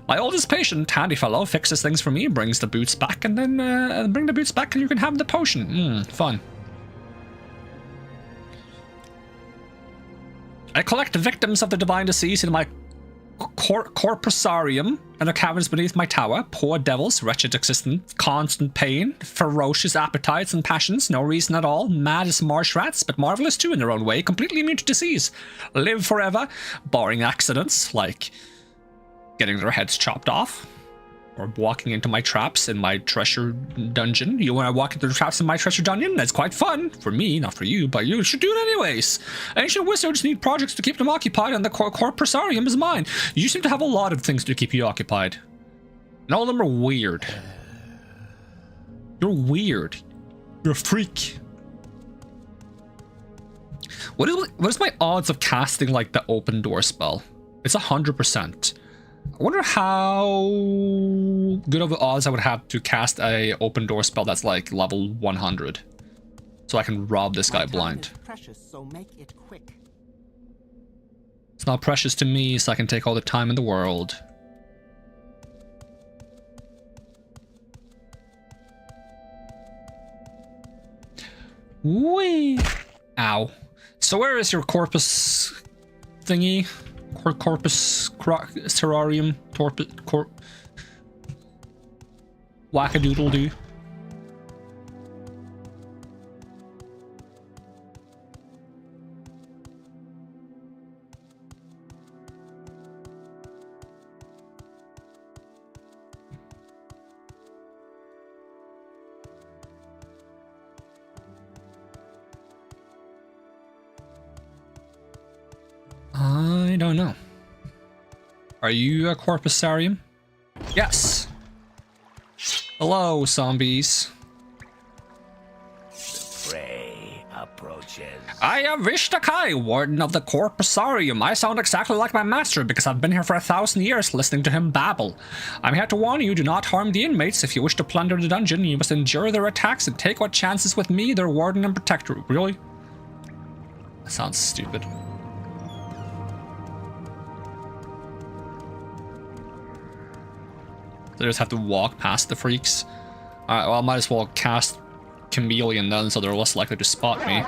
My oldest patient, handy fellow, fixes things for me, brings the boots back, and then bring the boots back and you can have the potion. Fun. I collect victims of the divine disease in my corpusarium and the caverns beneath my tower. Poor devils, wretched existence, constant pain, ferocious appetites and passions, no reason at all, mad as marsh rats, but marvelous too in their own way, completely immune to disease, live forever, barring accidents like getting their heads chopped off or walking into my traps in my treasure dungeon. You want to walk into the traps in my treasure dungeon? That's quite fun. For me, not for you, but you should do it anyways. Ancient wizards need projects to keep them occupied, and the corpusarium is mine. You seem to have a lot of things to keep you occupied. And all of them are weird. You're weird. You're a freak. What is my odds of casting, like, the open door spell? It's 100%. I wonder how good of odds I would have to cast a open door spell that's like level 100. So I can rob this guy blind. Precious, so make it quick. It's not precious to me, so I can take all the time in the world. Whee! Ow. So where is your corpus thingy? Corpus terrarium? Wackadoodle-doo. I don't know. Are you a corpusarium? Yes. Hello, zombies. The prey approaches. I am Vishtakai, warden of the corpusarium. I sound exactly like my master because I've been here for 1,000 years listening to him babble. I'm here to warn you, do not harm the inmates. If you wish to plunder the dungeon, you must endure their attacks and take what chances with me, their warden and protector. Really? That sounds stupid. I just have to walk past the freaks. Alright, well I might as well cast Chameleon then, so they're less likely to spot me.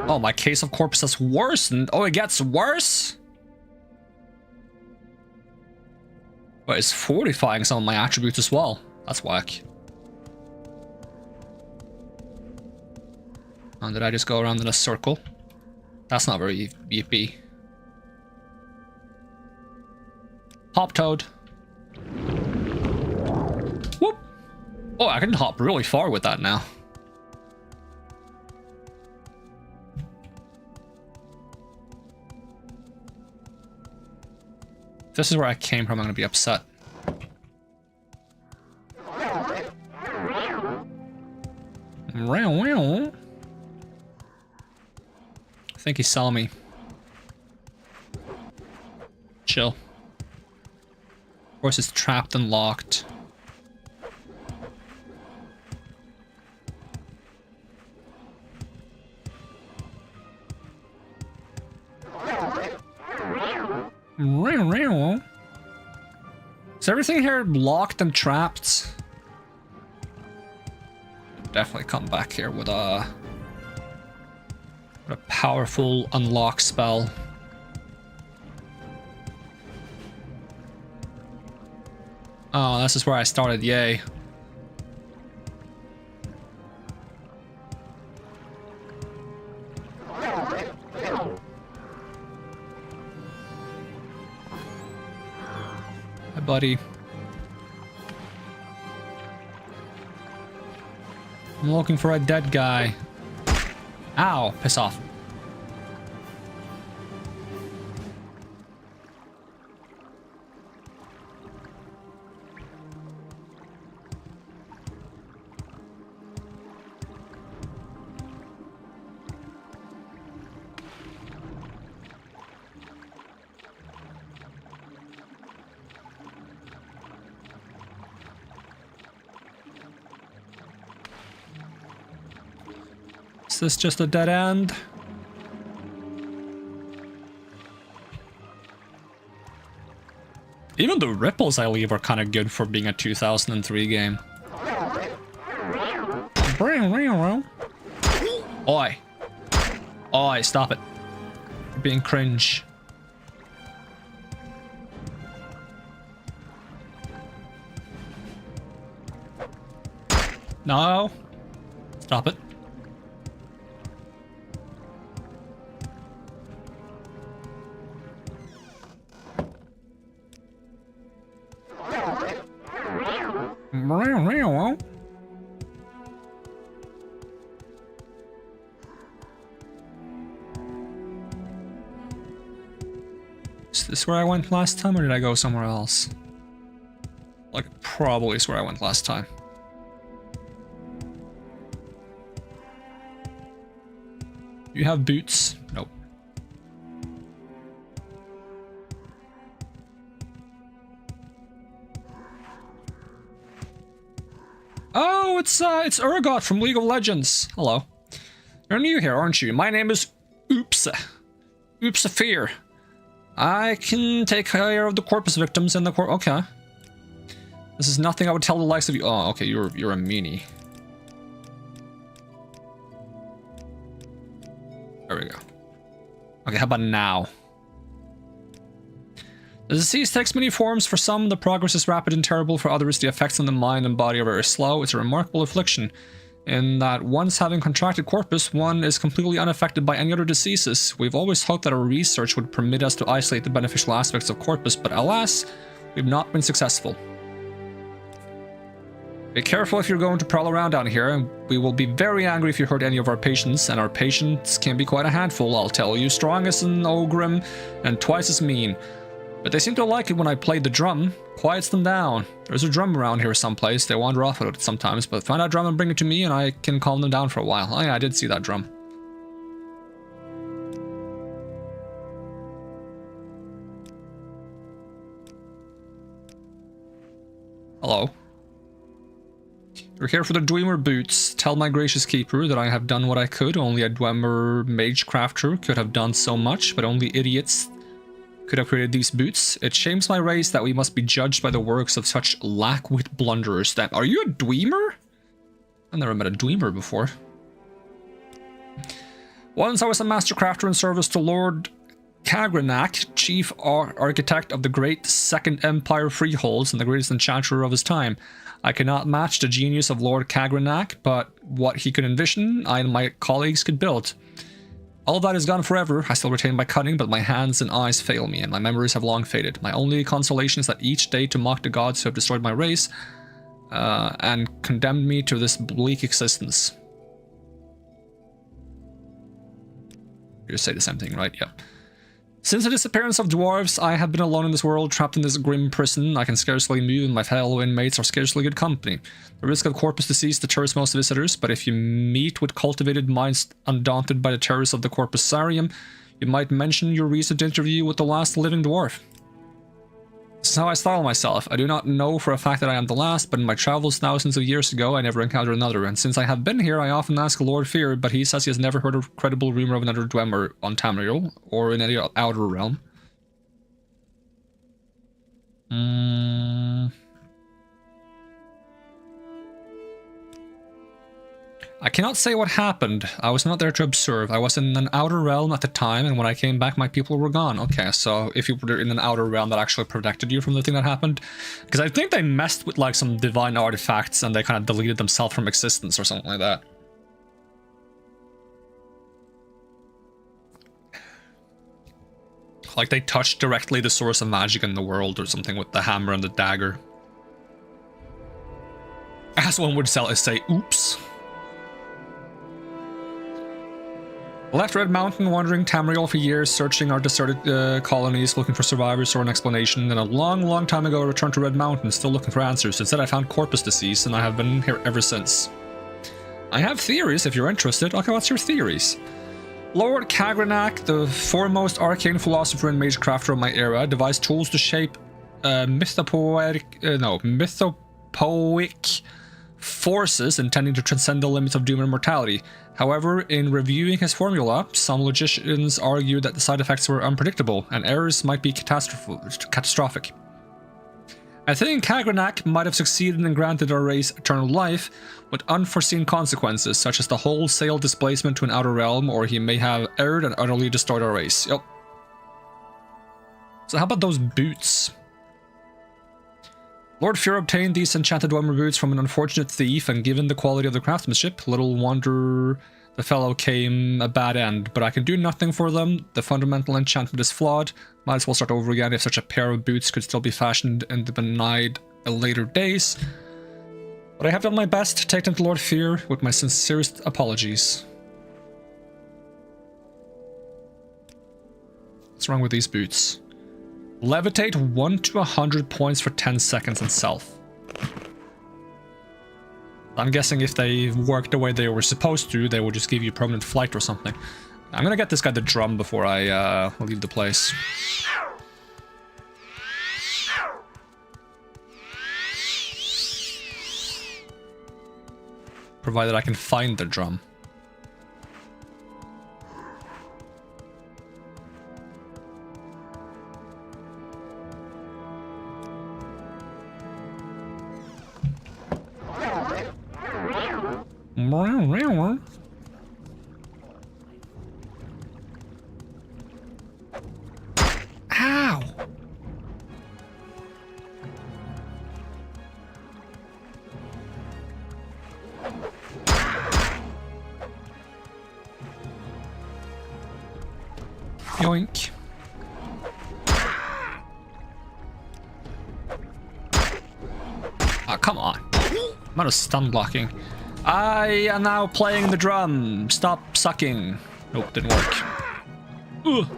Oh, my case of corpus has worsened. Oh, it gets worse? But it's fortifying some of my attributes as well. That's whack. And did I just go around in a circle? That's not very yippee. Hop Toad. Whoop! Oh, I can hop really far with that now. If this is where I came from, I'm gonna be upset. I think he saw me. Chill. Of course, it's trapped and locked. Is everything here locked and trapped? Definitely come back here with a powerful unlock spell. Oh, this is where I started, yay. Hi, buddy. I'm looking for a dead guy. Ow, piss off. Is this just a dead end? Even the ripples I leave are kind of good for being a 2003 game. Oi. Oi, stop it. You're being cringe. No. Stop it. Is this where I went last time, or did I go somewhere else? Like, probably is where I went last time. You have boots? Nope. Oh, it's Urgot from League of Legends. Hello. You're new here, aren't you? My name is Oops. Oopsafir. I can take care of the corpus victims and the okay. This is nothing I would tell the likes of you. Oh, okay, you're a meanie. There we go. Okay, how about now? The disease takes many forms. For some, the progress is rapid and terrible. For others, the effects on the mind and body are very slow. It's a remarkable affliction in that once having contracted corpus, one is completely unaffected by any other diseases. We've always hoped that our research would permit us to isolate the beneficial aspects of corpus, but alas, we've not been successful. Be careful if you're going to prowl around down here. We will be very angry if you hurt any of our patients, and our patients can be quite a handful, I'll tell you. Strong as an ogrim and twice as mean. But they seem to like it when I play the drum. Quiets them down. There's a drum around here someplace. They wander off with it sometimes, but find that drum and bring it to me and I can calm them down for a while. Oh yeah, I did see that drum. Hello. You're here for the Dwemer boots. Tell my gracious keeper that I have done what I could. Only a Dwemer mage crafter could have done so much, but only idiots could have created these boots. It shames my race that we must be judged by the works of such lack-wit blunderers. That are you a Dwemer? I've never met a Dwemer before. Once I was a master crafter in service to Lord Kagranak, chief architect of the great Second Empire freeholds and the greatest enchanter of his time. I cannot match the genius of Lord Kagranak, but what he could envision, I and my colleagues could build. All of that is gone forever. I still retain my cunning, but my hands and eyes fail me, and my memories have long faded. My only consolation is that each day to mock the gods who have destroyed my race and condemned me to this bleak existence. You say the same thing, right? Yep. Since the disappearance of dwarves, I have been alone in this world, trapped in this grim prison. I can scarcely move, and my fellow inmates are scarcely good company. The risk of corpus disease deters most visitors, but if you meet with cultivated minds undaunted by the terrors of the corpusarium, you might mention your recent interview with the last living dwarf. This is how I style myself. I do not know for a fact that I am the last, but in my travels thousands of years ago, I never encountered another, and since I have been here, I often ask Lord Fear, but he says he has never heard a credible rumor of another Dwemer on Tamriel, or in any outer realm. I cannot say what happened. I was not there to observe. I was in an outer realm at the time, and when I came back, my people were gone. Okay, so if you were in an outer realm that actually protected you from the thing that happened, because I think they messed with like some divine artifacts and they kind of deleted themselves from existence or something like that. Like they touched directly the source of magic in the world or something with the hammer and the dagger. As one would say, oops. I left Red Mountain, wandering Tamriel for years, searching our deserted colonies, looking for survivors or an explanation. Then a long, long time ago, I returned to Red Mountain, still looking for answers. Instead, I found corpus disease, and I have been here ever since. I have theories, if you're interested. Okay, what's your theories? Lord Kagranak, the foremost arcane philosopher and mage crafter of my era, devised tools to shape mythopoeic forces intending to transcend the limits of doom and mortality. However, in reviewing his formula, some logicians argued that the side effects were unpredictable and errors might be catastrophic. I think Kagranak might have succeeded and granted our race eternal life with unforeseen consequences, such as the wholesale displacement to an outer realm, or he may have erred and utterly destroyed our race. Yep. So how about those boots? Lord Fear obtained these enchanted Dwemer boots from an unfortunate thief, and given the quality of the craftsmanship, little wonder the fellow came a bad end, but I can do nothing for them. The fundamental enchantment is flawed. Might as well start over again if such a pair of boots could still be fashioned in the benign later days. But I have done my best to take them to Lord Fear with my sincerest apologies. What's wrong with these boots? Levitate 1 to 100 points for 10 seconds and self. I'm guessing if they worked the way they were supposed to, they would just give you permanent flight or something. I'm gonna get this guy the drum before I leave the place. Provided I can find the drum. Ow! Yoink. Ah, come on. I'm out of stun blocking. I am now playing the drum. Stop sucking. Nope, didn't work. Ugh.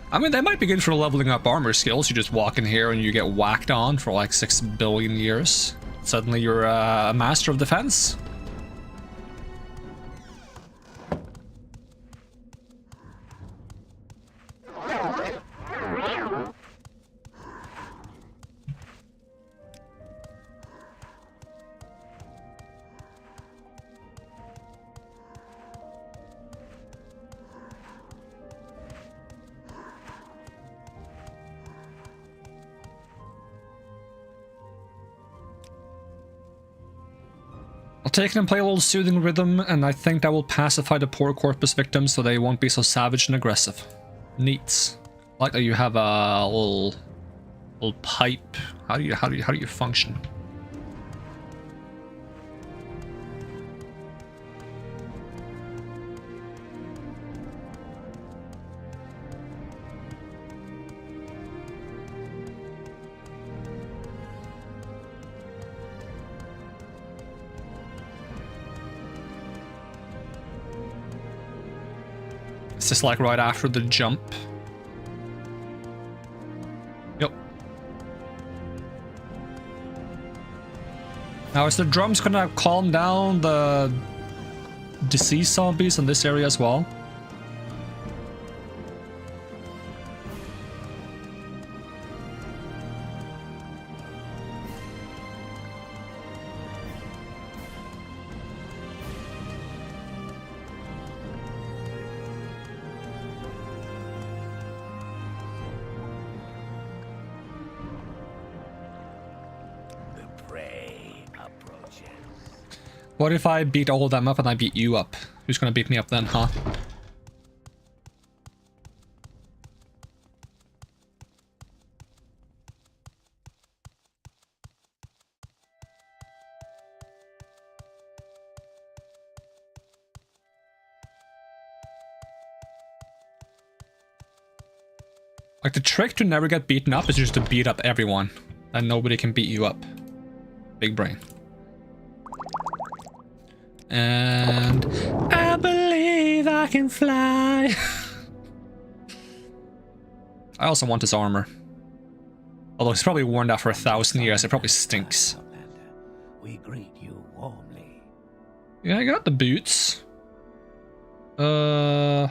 I mean, they might be good for leveling up armor skills. You just walk in here and you get whacked on for like 6 billion years. Suddenly you're a master of defense. I'll take it and play a little soothing rhythm, and I think that will pacify the poor corpus victims so they won't be so savage and aggressive. Neat. Like that you have a little pipe. How do you function? It's just like right after the jump. Yep. Now is the drums gonna calm down the deceased zombies in this area as well? What if I beat all of them up and I beat you up? Who's gonna beat me up then, huh? Like, the trick to never get beaten up is just to beat up everyone. And nobody can beat you up. Big brain. And I believe I can fly. I also want his armor. Although he's probably worn that for 1,000 years, it probably stinks. We greet you warmly. Yeah, I got the boots. The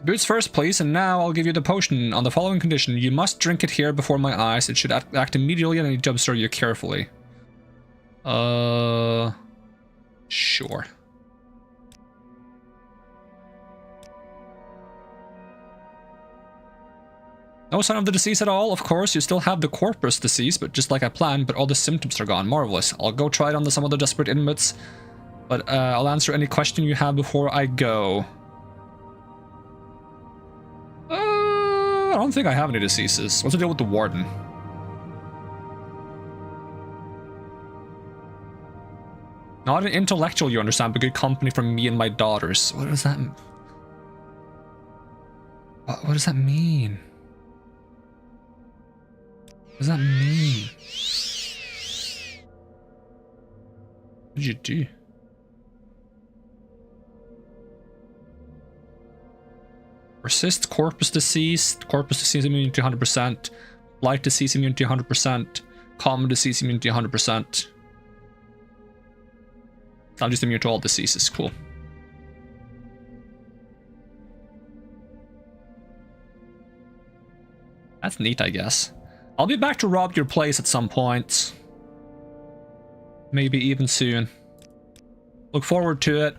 boots first, please, and now I'll give you the potion on the following condition. You must drink it here before my eyes. It should act immediately and I need to observe you carefully. Sure. No sign of the disease at all, of course. You still have the corpus disease, but just like I planned, but all the symptoms are gone. Marvelous. I'll go try it on some of the desperate inmates, but I'll answer any question you have before I go. I don't think I have any diseases. What's the deal with the warden? Not an intellectual, you understand, but good company for me and my daughters. What does that mean? What does that mean? What does that mean? What did you do? Resist corpus disease immunity 100%. Blight disease immunity 100%. Common disease immunity 100%. I'm just immune to all diseases. Cool. That's neat, I guess. I'll be back to rob your place at some point. Maybe even soon. Look forward to it.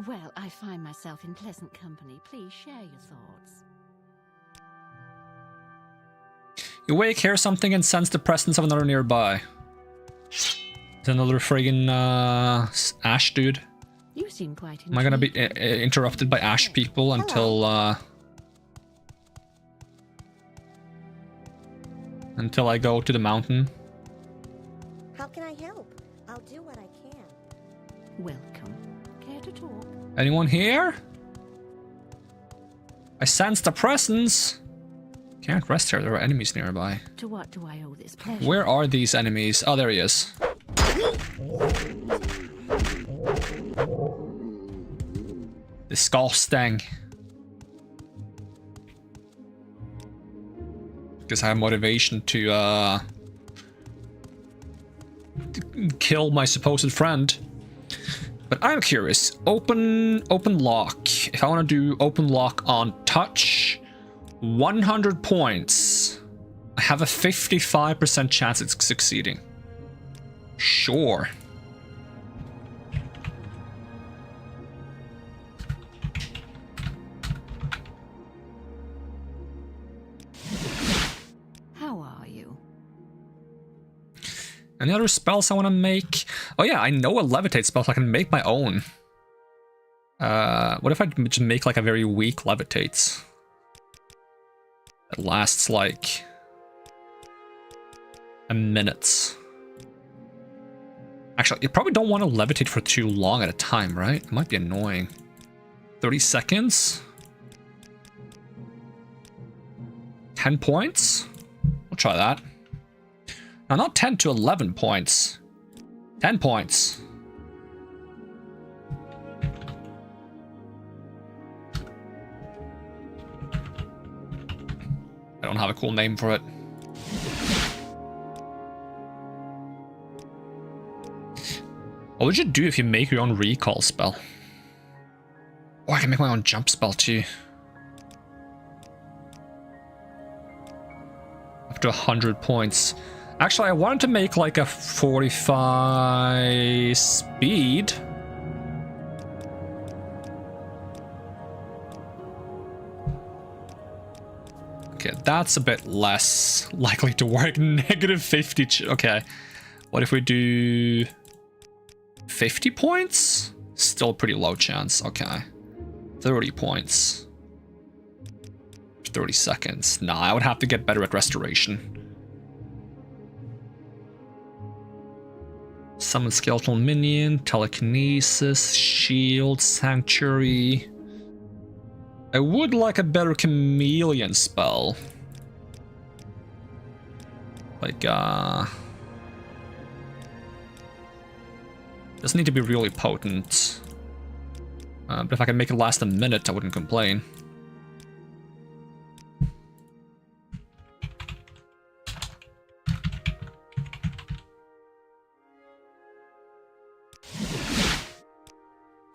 Well, I find myself in pleasant company. Please share your thoughts. You wake, hear something, and sense the presence of another nearby. It's another friggin' ash dude. You seem quite intrigued. Am I gonna be interrupted by ash people until I go to the mountain? How can I help? I'll do what I can. Welcome. Care to talk? Anyone here? I sense the presence. Can't rest here, there are enemies nearby. To what do I owe this pleasure? Where are these enemies? Oh, there he is. Disgusting. Because I have motivation to kill my supposed friend. But I'm curious. Open lock. If I want to do open lock on touch, 100 points. I have a 55% chance it's succeeding. Sure. How are you? Any other spells I want to make? Oh yeah, I know a levitate spell, so I can make my own. What if I just make like a very weak levitate? That lasts like a minute. Actually, you probably don't want to levitate for too long at a time, right? It might be annoying. 30 seconds? 10 points? We'll try that. Now, not 10 to 11 points. 10 points. I don't have a cool name for it. What would you do if you make your own recall spell? Oh, I can make my own jump spell too. Up to 100 points. Actually, I wanted to make like a 45 speed. Okay, that's a bit less likely to work. Negative 50. Okay, what if we do 50 points? Still pretty low chance. Okay, 30 points. 30 seconds. Nah, I would have to get better at restoration. Summon skeletal minion, telekinesis, shield, sanctuary. I would like a better chameleon spell. Like, doesn't need to be really potent. But if I can make it last a minute, I wouldn't complain.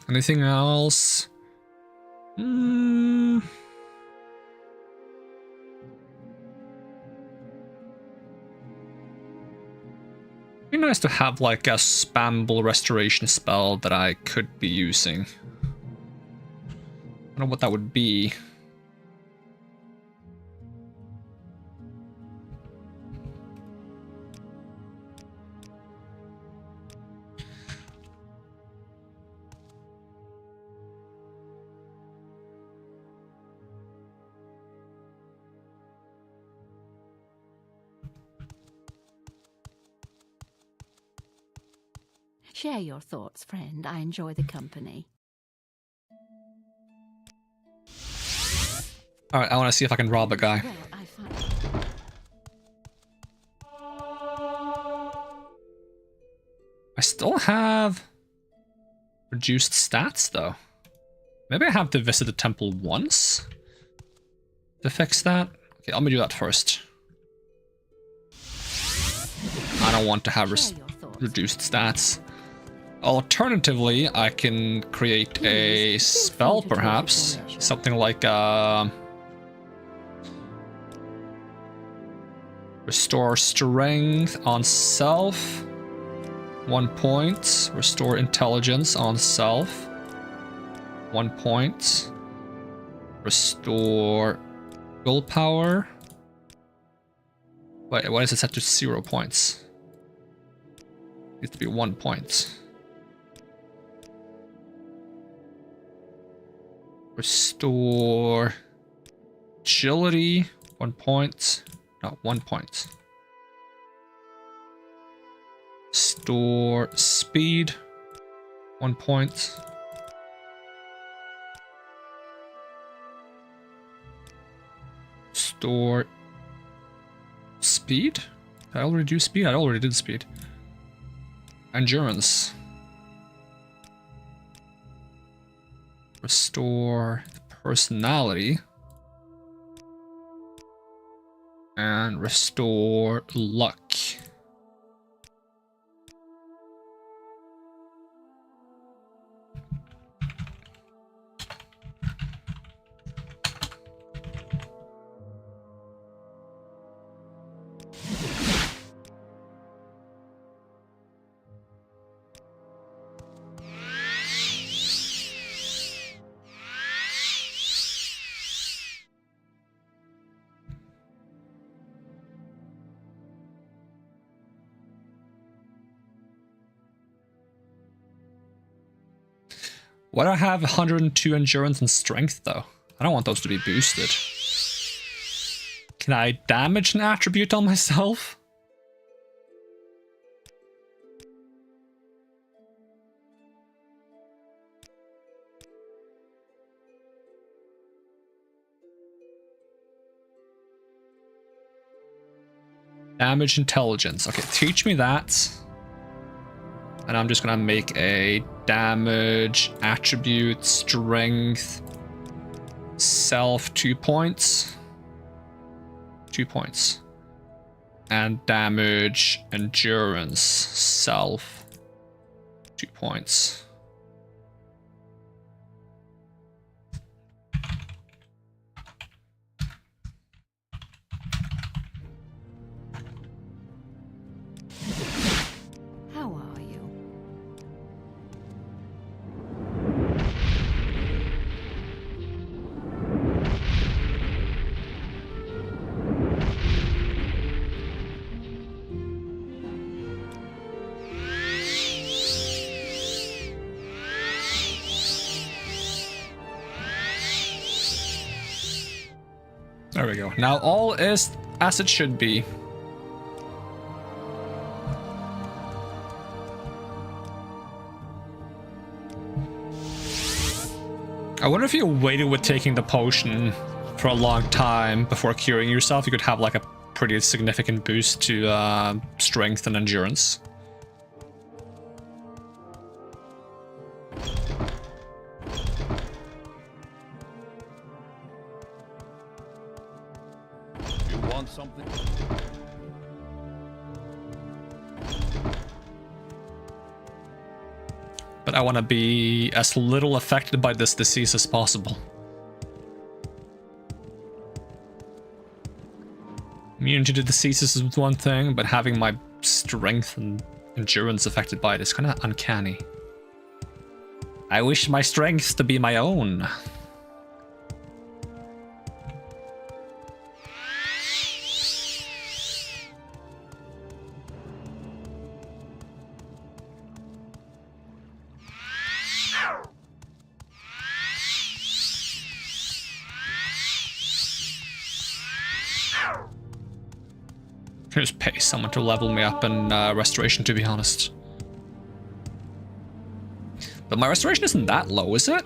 Anything else? Be nice to have like a spammable restoration spell that I could be using. I don't know what that would be. Share your thoughts, friend. I enjoy the company. Alright, I want to see if I can rob a guy. Well, I find... I still have Reduced stats, though. Maybe I have to visit the temple once to fix that. Okay, let me do that first. I don't want to have reduced stats. Alternatively, I can create a spell, perhaps. Something like restore strength on self, 1 point. Restore intelligence on self, 1 point. Restore willpower. Wait, why is it set to 0 points? It needs to be 1 point. Restore agility, 1 point. No, 1 point. Restore speed, 1 point. Restore speed? Did I already do speed? I already did speed. Endurance. Restore personality. And restore luck. Why do I have 102 endurance and strength, though? I don't want those to be boosted. Can I damage an attribute on myself? Damage intelligence. Okay, teach me that. And I'm just gonna make a damage attribute strength self 2 points. 2 points. And damage endurance self 2 points. How are you? There we go. Now all is as it should be. I wonder if you waited with taking the potion for a long time before curing yourself, you could have like a pretty significant boost to strength and endurance. You want something? But I want to be as little affected by this disease as possible. Immunity to diseases is one thing, but having my strength and endurance affected by it is kind of uncanny. I wish my strength to be my own. I can just pay someone to level me up in restoration, to be honest. But my restoration isn't that low, is it?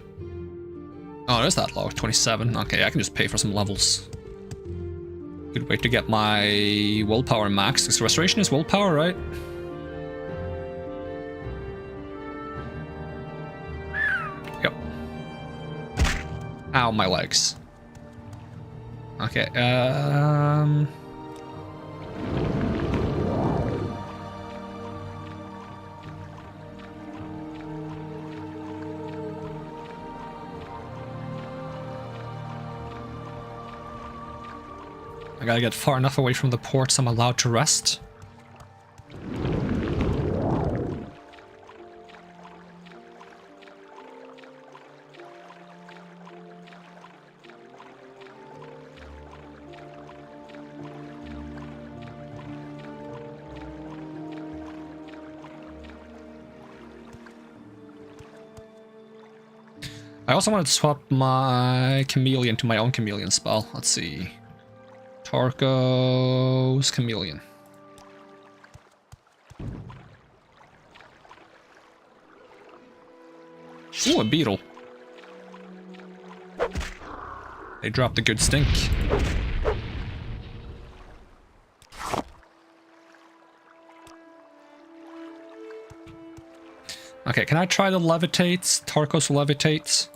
Oh, it is that low, 27. Okay, I can just pay for some levels. Good way to get my willpower max, because restoration is willpower, right? Ow, my legs. Okay, I gotta get far enough away from the port so I'm allowed to rest. I also wanted to swap my chameleon to my own chameleon spell. Let's see. Tarko's chameleon. Ooh, a beetle. They dropped a good stink. Okay, can I try the levitates? Tarko's levitates.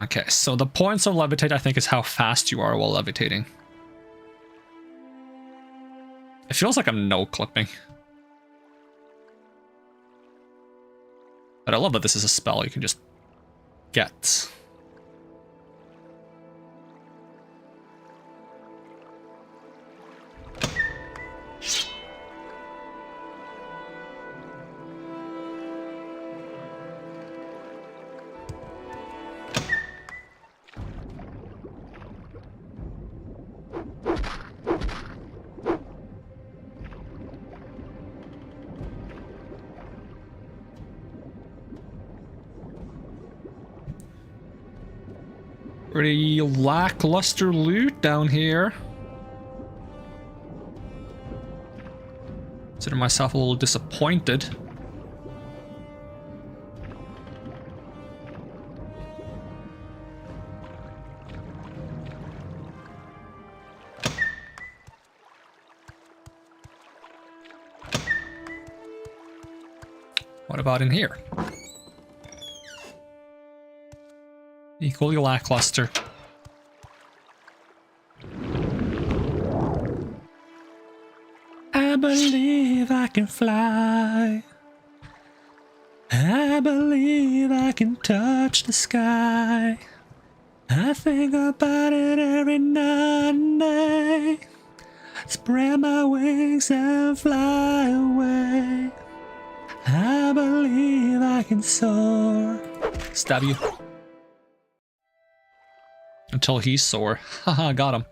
Okay, so the points of levitate, I think, is how fast you are while levitating. It feels like I'm no-clipping. But I love that this is a spell you can just get. Pretty lackluster loot down here. Consider myself a little disappointed. What about in here? Equally lackluster. I believe I can fly. I believe I can touch the sky. I think about it every night and day. Spread my wings and fly away. I believe I can soar. Stab you. Until he's sore. Haha, got him.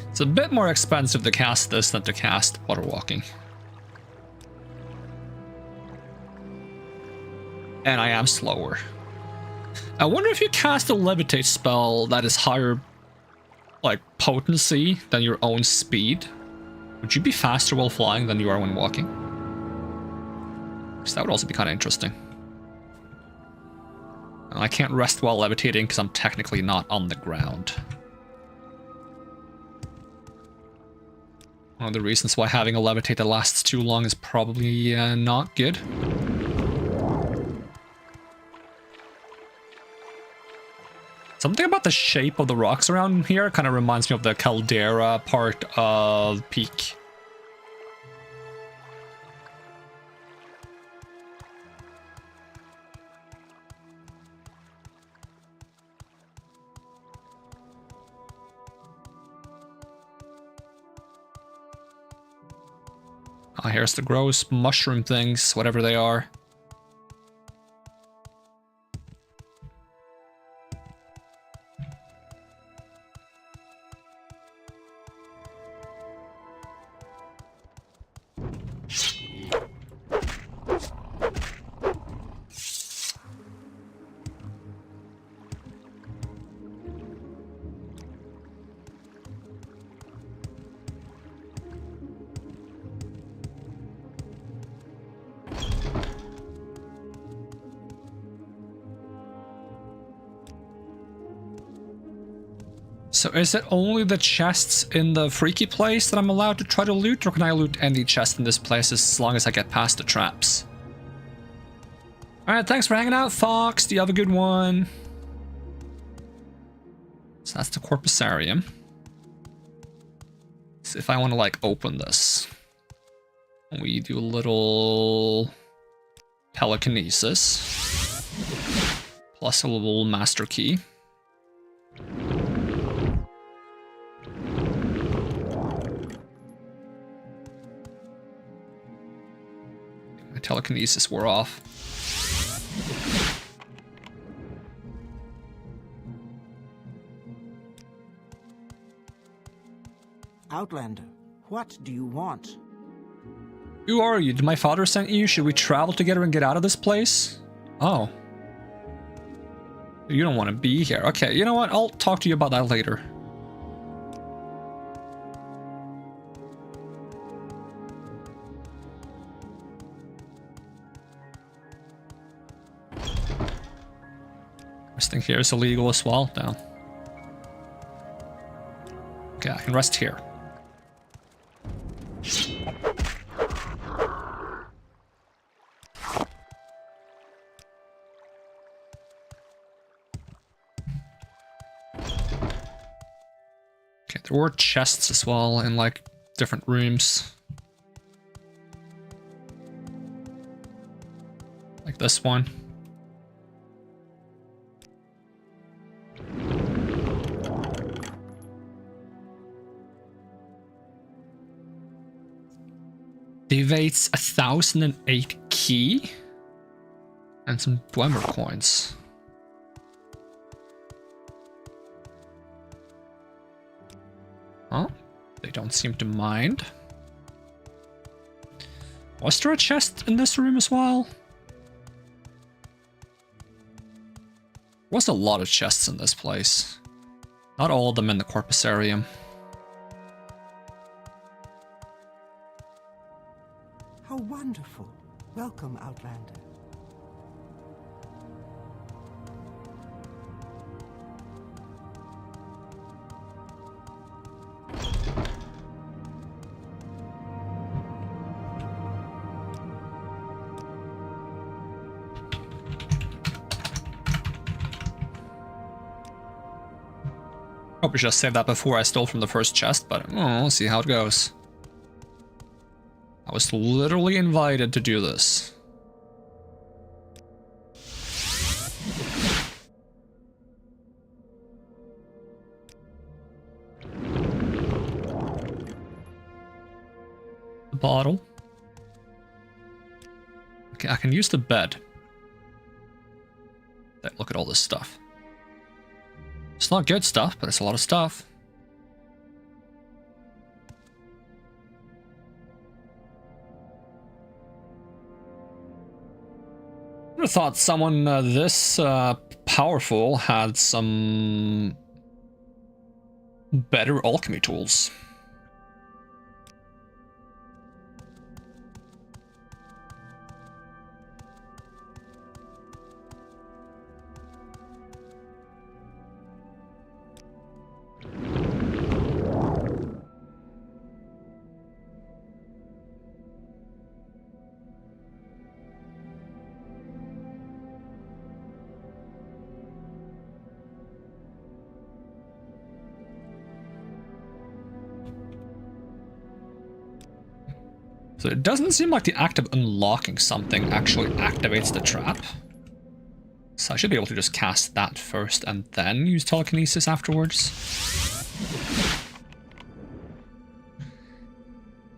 It's a bit more expensive to cast this than to cast water walking. And I am slower. I wonder if you cast a levitate spell that is higher, like, potency than your own speed, would you be faster while flying than you are when walking? So that would also be kind of interesting. And I can't rest while levitating because I'm technically not on the ground. One of the reasons why having a levitate that lasts too long is probably not good. Something about the shape of the rocks around here kind of reminds me of the caldera part of Peak. Ah, here's the gross mushroom things, whatever they are. So is it only the chests in the freaky place that I'm allowed to try to loot, or can I loot any chest in this place as long as I get past the traps? Alright, thanks for hanging out, Fox. Do you have a good one? So that's the Corpusarium. So if I want to like open this, we do a little telekinesis plus a little master key. My telekinesis wore off. Outlander, what do you want? Who are you? Did my father send you? Should we travel together and get out of this place? Oh. You don't want to be here. Okay, you know what? I'll talk to you about that later. Resting here is illegal as well. No. Okay, I can rest here. Okay, there were chests as well in like different rooms. Like this one. Devates 1008 key and some Dwemer coins. Oh, they don't seem to mind. Was there a chest in this room as well? There was a lot of chests in this place. Not all of them in the Corpusarium. How wonderful. Welcome, Outlander. Probably should have saved that before I stole from the first chest, but we'll see how it goes. I was literally invited to do this. The bottle. Okay, I can use the bed. Look at all this stuff. It's not good stuff, but it's a lot of stuff. I would have thought someone this powerful had some better alchemy tools. So it doesn't seem like the act of unlocking something actually activates the trap. So I should be able to just cast that first and then use telekinesis afterwards.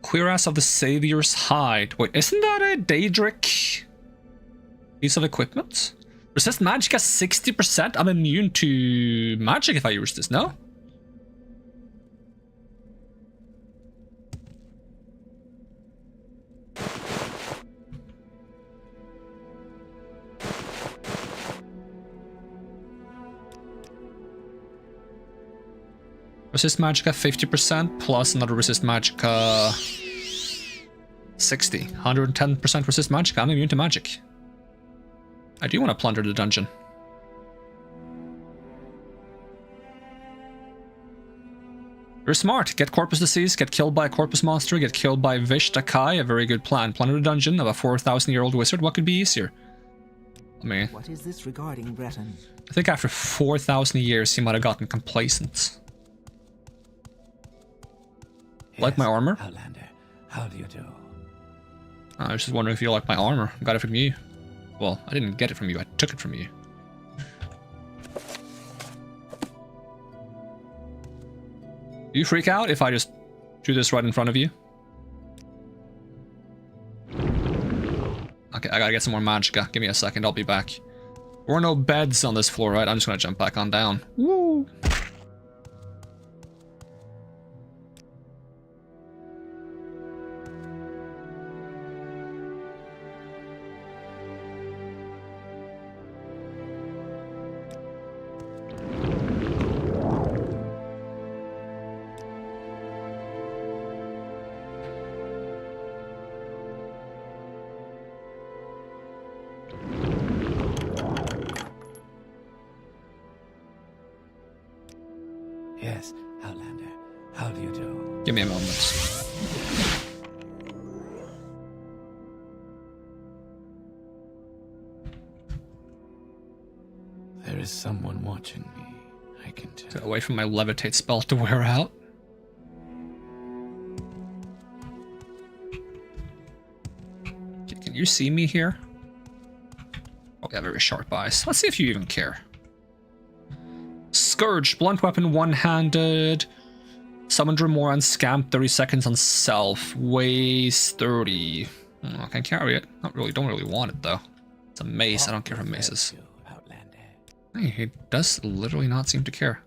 Cuirass of the Savior's Hide. Wait, isn't that a Daedric piece of equipment? Resist magic at 60%? I'm immune to magic if I use this, no? Resist Magicka 50% plus another Resist Magicka 60. 110% Resist Magicka. I'm immune to magic. I do want to plunder the dungeon. You're smart. Get corpus disease, get killed by a corpus monster, get killed by Vish Takai, a very good plan. Plunder the dungeon of a 4,000-year-old wizard. What could be easier? I mean, What is this regarding, Breton? I think after 4,000 years he might have gotten complacent. Like my armor? Outlander, how do you do? I was just wondering if you like my armor. I got it from you. Well, I didn't get it from you, I took it from you. Do you freak out if I just do this right in front of you? Okay, I gotta get some more magicka. Give me a second, I'll be back. There were no beds on this floor, right? I'm just gonna jump back on down. Woo! Yes, Outlander, how do you do? Give me a moment. There is someone watching me, I can tell. Get away from my levitate spell to wear out. Okay, can you see me here? Oh, yeah, very sharp eyes. Let's see if you even care. Scourge, blunt weapon, one-handed. Summon Dremora and Scamp, 30 seconds on self. Weighs 30. Oh, I can carry it. Not really, don't really want it though. It's a mace, I don't care for maces. Hey, he does literally not seem to care.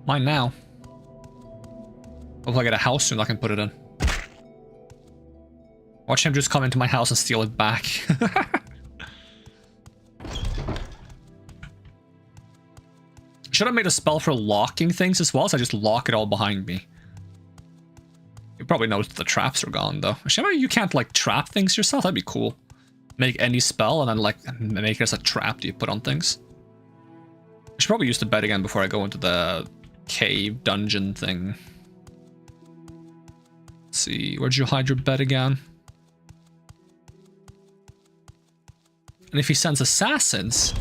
Mine now. Hopefully I get a house soon I can put it in. Watch him just come into my house and steal it back. Should have made a spell for locking things as well, so I just lock it all behind me. You probably noticed the traps are gone though. Actually, you can't like trap things yourself, that'd be cool. Make any spell and then like make it as a trap that you put on things. I should probably use the bed again before I go into the cave dungeon thing. Let's see, where'd you hide your bed again? And if he sends assassins,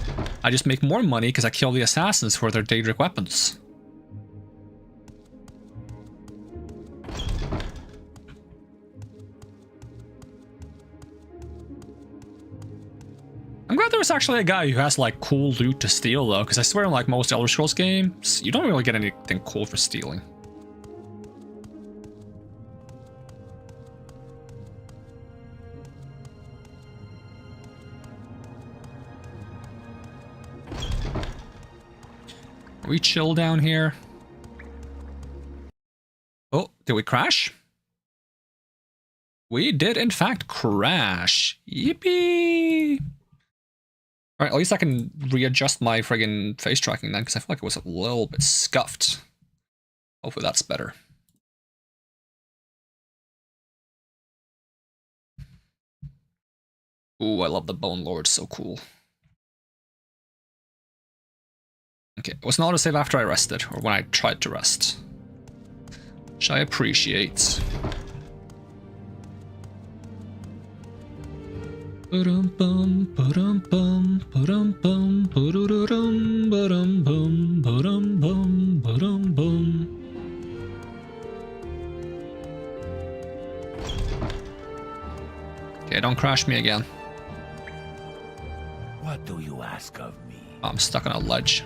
I just make more money because I kill the assassins for their Daedric weapons. I'm glad there was actually a guy who has like cool loot to steal though, because I swear in like most Elder Scrolls games, you don't really get anything cool for stealing. We chill down here. Oh, did we crash? We did in fact crash. Yippee! Alright, at least I can readjust my friggin' face tracking then, because I feel like it was a little bit scuffed. Hopefully that's better. Ooh, I love the Bone Lord, so cool. Okay, it was not a save after I rested, or when I tried to rest. Which I appreciate. Ba-dum-bum, ba-dum-bum, ba-dum-bum, ba-dum-bum, ba-dum-bum, ba-dum-bum, ba-dum-bum. Okay, don't crash me again. What do you ask of me? Oh, I'm stuck on a ledge.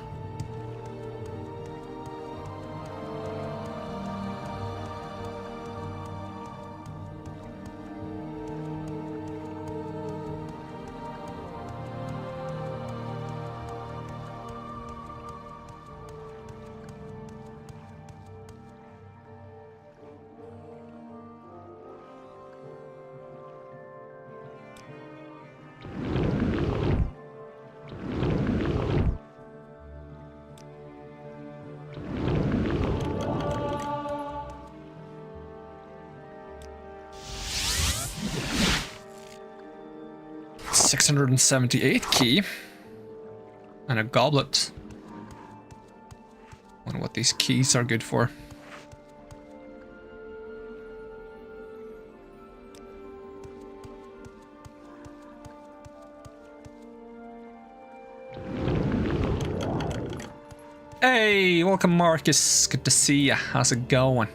678 key. And a goblet. Wonder what these keys are good for. Hey, welcome Marcus. Good to see ya. How's it going?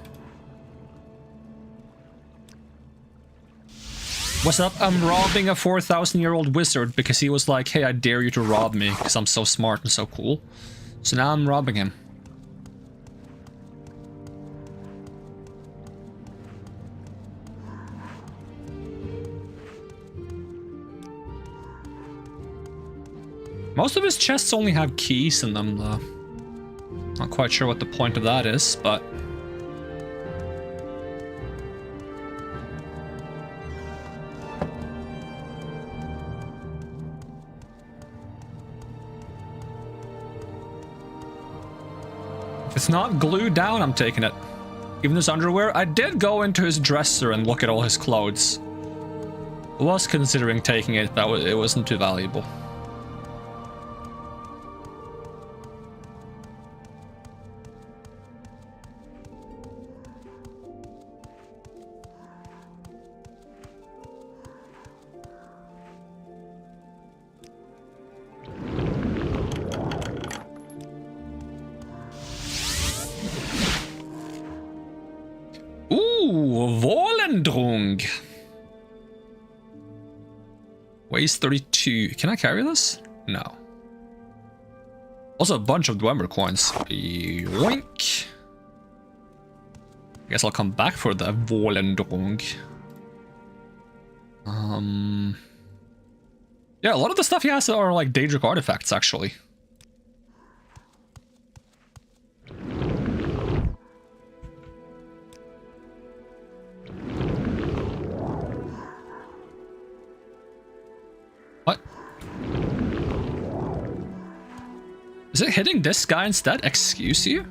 What's up? I'm robbing a 4,000-year-old wizard because he was like, hey, I dare you to rob me because I'm so smart and so cool. So now I'm robbing him. Most of his chests only have keys in them, though. Not quite sure what the point of that is, but... if it's not glued down, I'm taking it. Even his underwear, I did go into his dresser and look at all his clothes. I was considering taking it, but it wasn't too valuable. Weighs 32. Can I carry this? No. Also a bunch of Dwemer coins. Yoink. I guess I'll come back for the Volendrung. Yeah, a lot of the stuff he has are like Daedric artifacts, actually. What? Is it hitting this guy instead? Excuse you?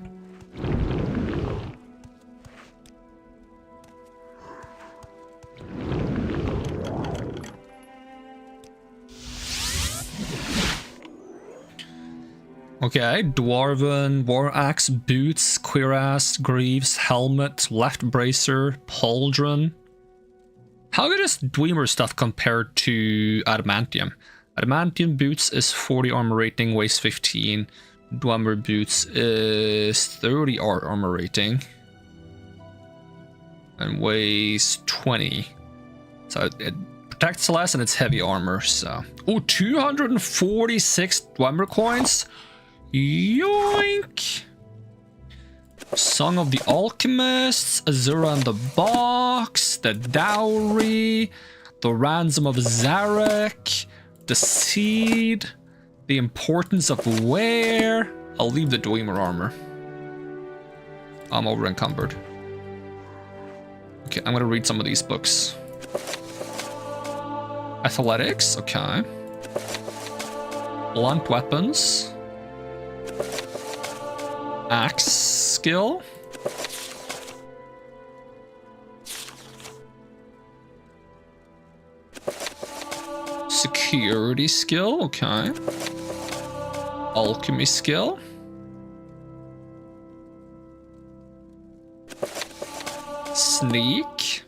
Okay, Dwarven, War Axe, Boots, Cuirass, Greaves, Helmet, Left Bracer, Pauldron. How good is Dwemer stuff compared to Adamantium? Adamantium Boots is 40 armor rating, weighs 15. Dwemer Boots is 30 armor rating. And weighs 20. So it protects less and it's heavy armor, so... Oh, 246 Dwemer coins? Yoink! Song of the Alchemists, Azura and the Box, the Dowry, the Ransom of Zarek, the Seed, the Importance of Wear. I'll leave the Dwemer armor. I'm over encumbered. Okay, I'm gonna read some of these books. Athletics, okay. Blunt weapons. Axe skill. Security skill, okay. Alchemy skill. Sneak.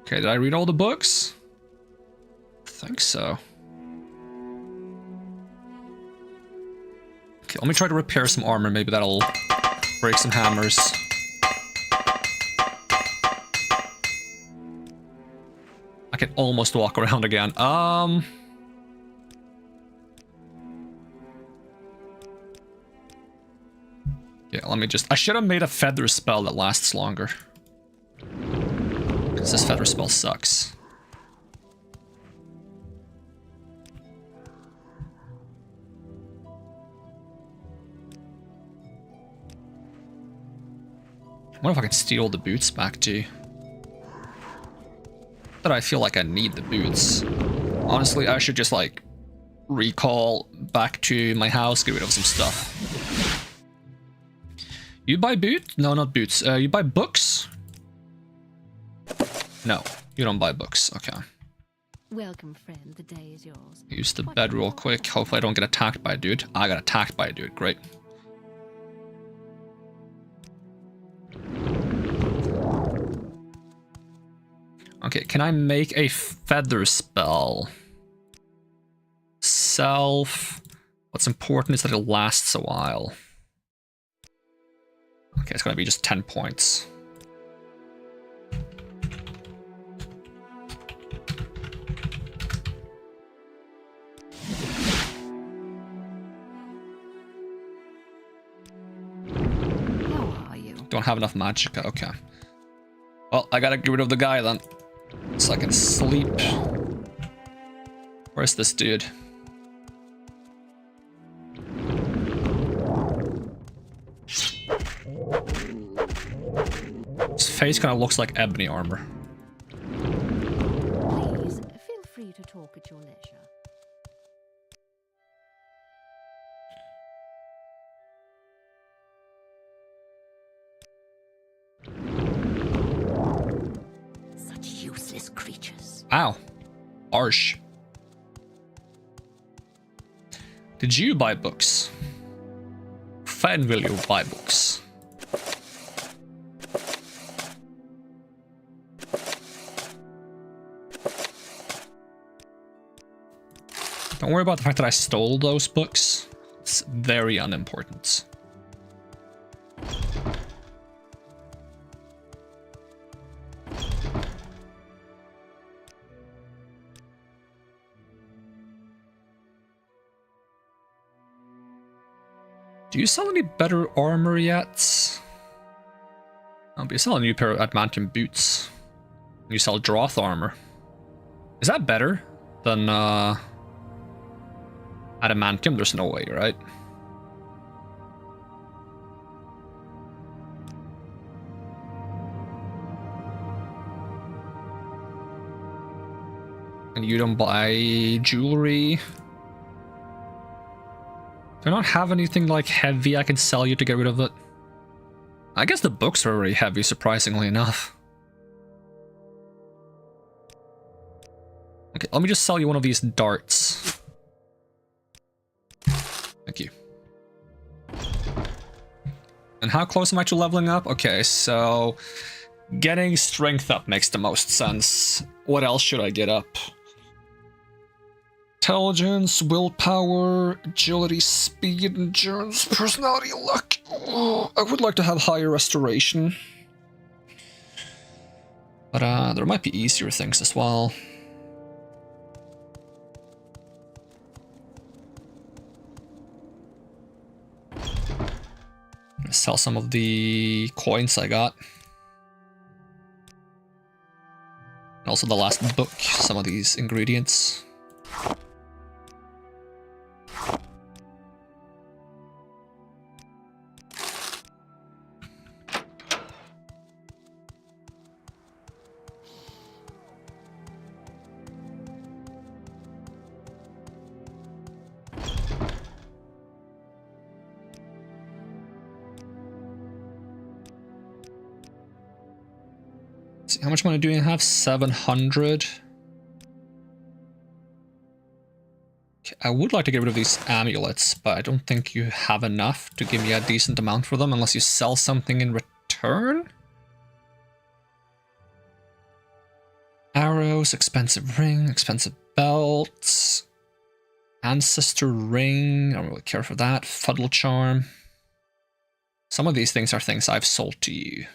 Okay, did I read all the books? I think so. Okay, let me try to repair some armor. Maybe that'll break some hammers. I can almost walk around again. Yeah, let me just... I should have made a feather spell that lasts longer. Because this feather spell sucks. I wonder if I can steal the boots back too. But I feel like I need the boots. Honestly, I should just like recall back to my house, get rid of some stuff. You buy boots? No, not boots. You buy books? No, you don't buy books. Okay. Welcome, friend. The day is yours. Use the bed real quick. Hopefully I don't get attacked by a dude. I got attacked by a dude. Great. Okay, can I make a feather spell? Self. What's important is that it lasts a while. Okay, it's gonna be just 10 points. How are you? Don't have enough magicka, okay. Well, I gotta get rid of the guy then. So I can sleep. Where's this dude? His face kind of looks like ebony armor. Please, feel free to talk at your leisure. Such useless creatures. Ow. Arsh. Did you buy books? When will you buy books? Don't worry about the fact that I stole those books. It's very unimportant. Do you sell any better armor yet? Oh, but you sell a new pair of adamantium boots. You sell Droth armor. Is that better than adamantium? There's no way, right? And you don't buy jewelry. Do I not have anything like heavy I can sell you to get rid of it? I guess the books are very heavy, surprisingly enough. Okay, let me just sell you one of these darts. Thank you. And how close am I to leveling up? Okay, so getting strength up makes the most sense. What else should I get up? Intelligence, willpower, agility, speed, endurance, personality, luck. Oh, I would like to have higher restoration. But there might be easier things as well. Sell some of the coins I got. And also the last book, some of these ingredients. How much money do you have? 700. Okay, I would like to get rid of these amulets, but I don't think you have enough to give me a decent amount for them unless you sell something in return. Arrows, expensive ring, expensive belts, ancestor ring. I don't really care for that. Fuddle charm. Some of these things are things I've sold to you.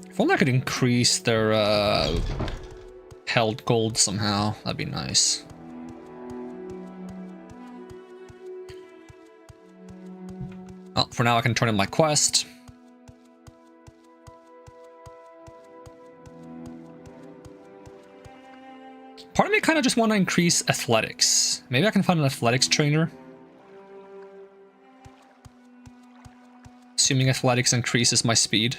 If only I could increase their held gold somehow, that'd be nice. Well, for now I can turn in my quest. Part of me kind of just want to increase athletics. Maybe I can find an athletics trainer. Assuming athletics increases my speed.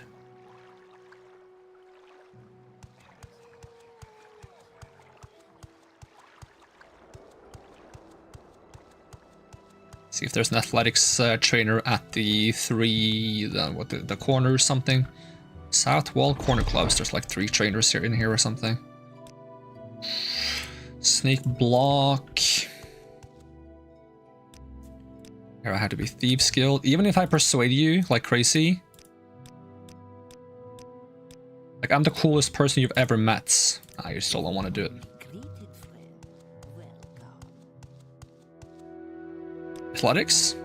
See if there's an athletics trainer at the the corner or something. South Wall Corner Clubs. There's like 3 trainers here in here or something. Snake block. Here I had to be thief skilled. Even if I persuade you like crazy, like I'm the coolest person you've ever met, you still don't want to do it. Athletics?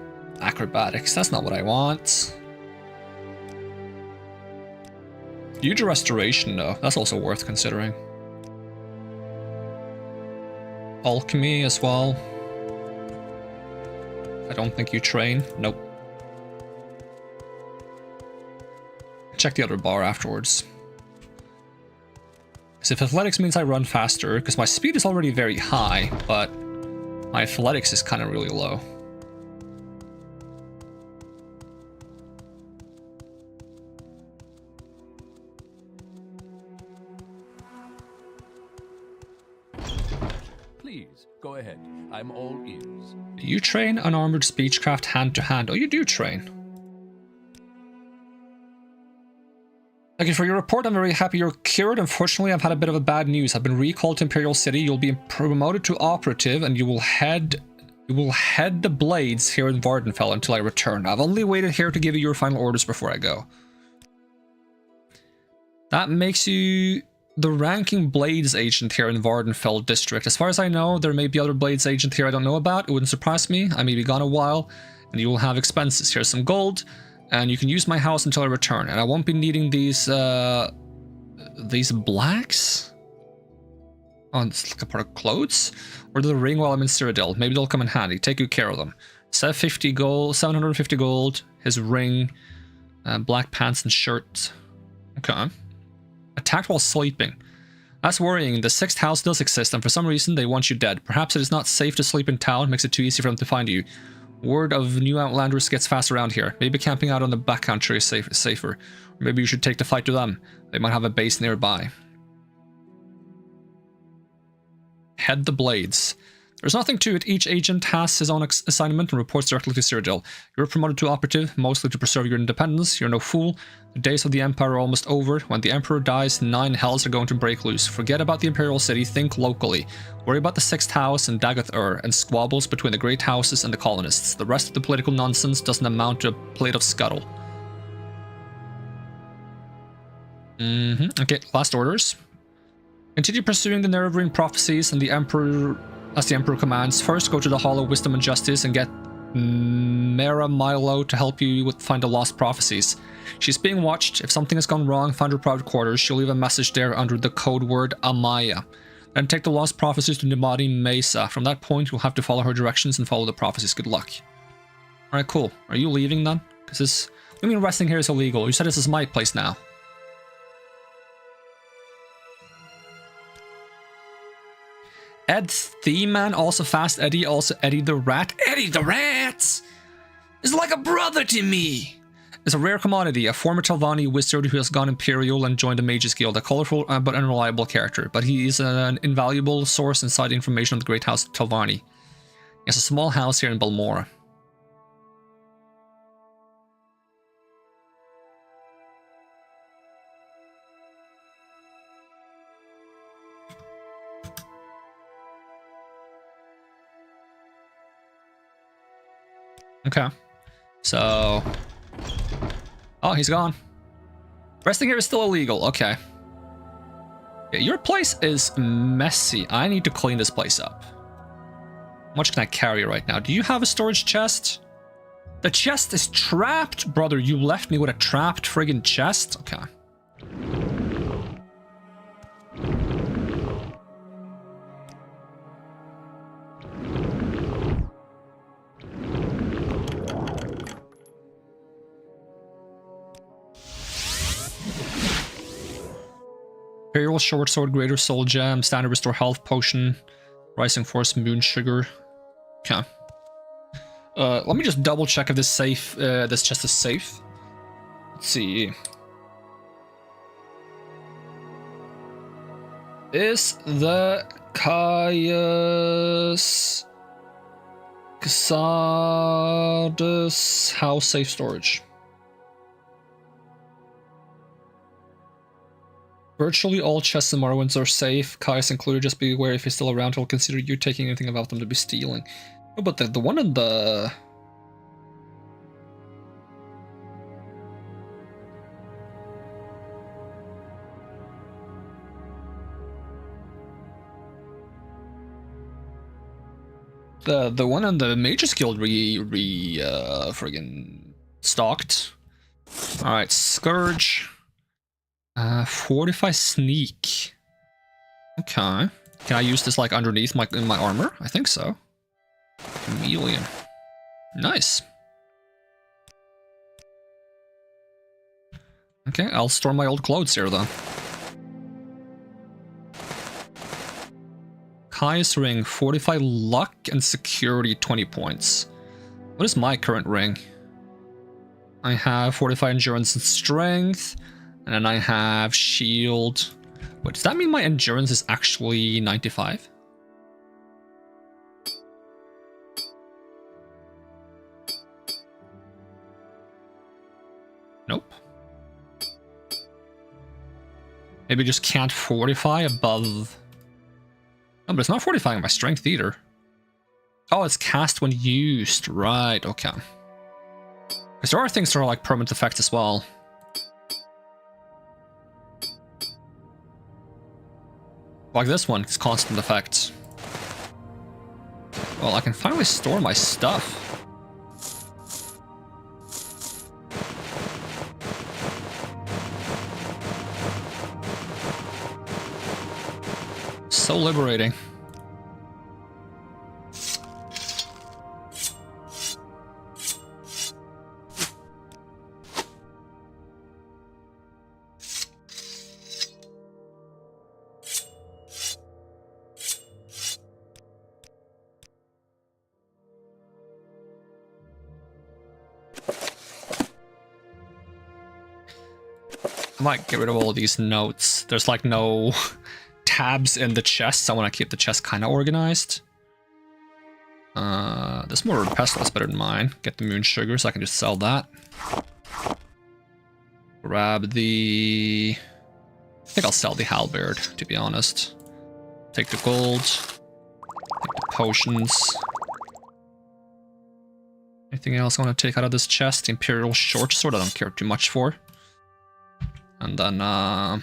Acrobatics, that's not what I want. Future restoration though, that's also worth considering. Alchemy as well. I don't think you train. Nope. Check the other bar afterwards. Because if athletics means I run faster, because my speed is already very high, but my athletics is kind of really low. Please, go ahead. I'm all ears. Do you train unarmored speechcraft hand to hand? Oh, you do train. Okay, for your report, I'm very happy you're cured. Unfortunately, I've had a bit of a bad news. I've been recalled to Imperial City. You'll be promoted to operative, and you will head the blades here in Vardenfell until I return. I've only waited here to give you your final orders before I go. That makes you the ranking Blades agent here in Vardenfell district. As far as I know, there may be other Blades agent here I don't know about. It wouldn't surprise me. I may be gone a while, and you will have expenses. Here's some gold, and you can use my house until I return. And I won't be needing these blacks? Oh, it's like a part of clothes? Or the ring while I'm in Cyrodiil. Maybe they'll come in handy. Take good care of them. 750 gold, 750 gold, his ring, black pants and shirt. Okay. Attacked while sleeping. That's worrying. The 6th house does exist, and for some reason they want you dead. Perhaps it is not safe to sleep in town, makes it too easy for them to find you. Word of new outlanders gets fast around here. Maybe camping out on the backcountry is safer. Or maybe you should take the fight to them. They might have a base nearby. Head the Blades. There's nothing to it. Each agent has his own assignment and reports directly to Cyrodiil. You're promoted to operative, mostly to preserve your independence. You're no fool. The days of the Empire are almost over. When the Emperor dies, 9 hells are going to break loose. Forget about the Imperial City, think locally. Worry about the 6th house and Dagath-ur, and squabbles between the great houses and the colonists. The rest of the political nonsense doesn't amount to a plate of scuttle. Okay, last orders. Continue pursuing the Nerebrine prophecies and the Emperor... As the Emperor commands, first go to the Hall of Wisdom and Justice and get Mera Milo to help you find the lost prophecies. She's being watched. If something has gone wrong, find her private quarters. She'll leave a message there under the code word Amaya. Then take the lost prophecies to Nimadi Mesa. From that point, you'll have to follow her directions and follow the prophecies. Good luck. Alright, cool. Are you leaving then? Because this... I mean, resting here is illegal. You said this is my place now. Ed Thieman, also Fast Eddie, also Eddie the Rat. Eddie the Rat is like a brother to me. It's a rare commodity, a former Telvanni wizard who has gone Imperial and joined the Mages Guild, a colorful but unreliable character, but he is an invaluable source inside information of the Great House of Telvanni. He has a small house here in Balmora. Okay, so... Oh, he's gone. Resting here is still illegal, okay. Yeah, your place is messy. I need to clean this place up. How much can I carry right now? Do you have a storage chest? The chest is trapped? Brother, you left me with a trapped friggin' chest? Okay. Imperial Short Sword, Greater Soul Gem, Standard Restore Health Potion, Rising Force, Moon Sugar. Okay. Let me just double check if this safe, this chest is safe. Let's see. Is the Casadas house safe storage. Virtually all chests in Morrowind are safe. Kai's included. Just be aware if he's still around, he'll consider you taking anything about them to be stealing. Oh, but the one in the... The one on the Mage's Guild friggin' stocked. Alright, Scourge. 45 sneak. Okay. Can I use this like underneath in my armor? I think so. Chameleon. Nice. Okay, I'll store my old clothes here then. Kai's ring, 45 luck and security, 20 points. What is my current ring? I have 45 endurance and strength, and then I have shield. Wait, does that mean my endurance is actually 95? Nope. Maybe just can't fortify above... No, but it's not fortifying my strength either. Oh, it's cast when used. Right, okay. Because there are things that are like permanent effects as well. Like this one, it's constant effects. Well, I can finally store my stuff. So liberating. I might get rid of all these notes. There's like no tabs in the chests. I want to keep the chest kind of organized. This more pestle is better than mine. Get the moon sugar so I can just sell that. Grab the... I think I'll sell the halberd, to be honest. Take the gold. Take the potions. Anything else I want to take out of this chest? The Imperial short sword I don't care too much for. And then I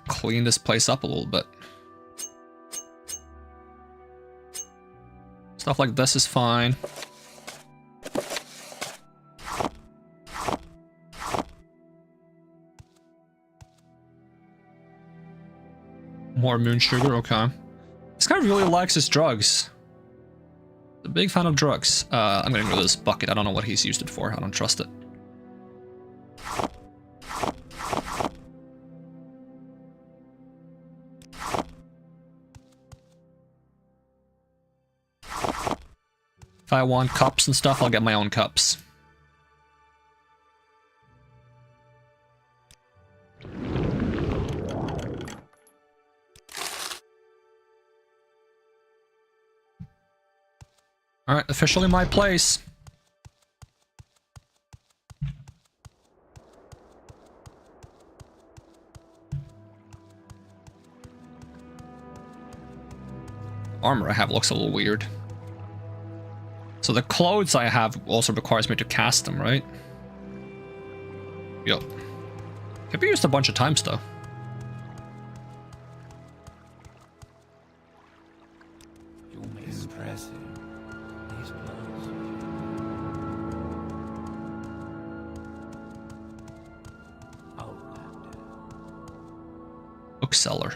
clean this place up a little bit. Stuff like this is fine. More moon sugar, okay. This guy really likes his drugs. A big fan of drugs. I'm gonna go to this bucket. I don't know what he's used it for. I don't trust it. If I want cups and stuff, I'll get my own cups. Alright, officially my place. Armor I have looks a little weird. So the clothes I have also requires me to cast them, right? Yup. Can be used a bunch of times though. Impressive. These clothes. Outlander. Bookseller.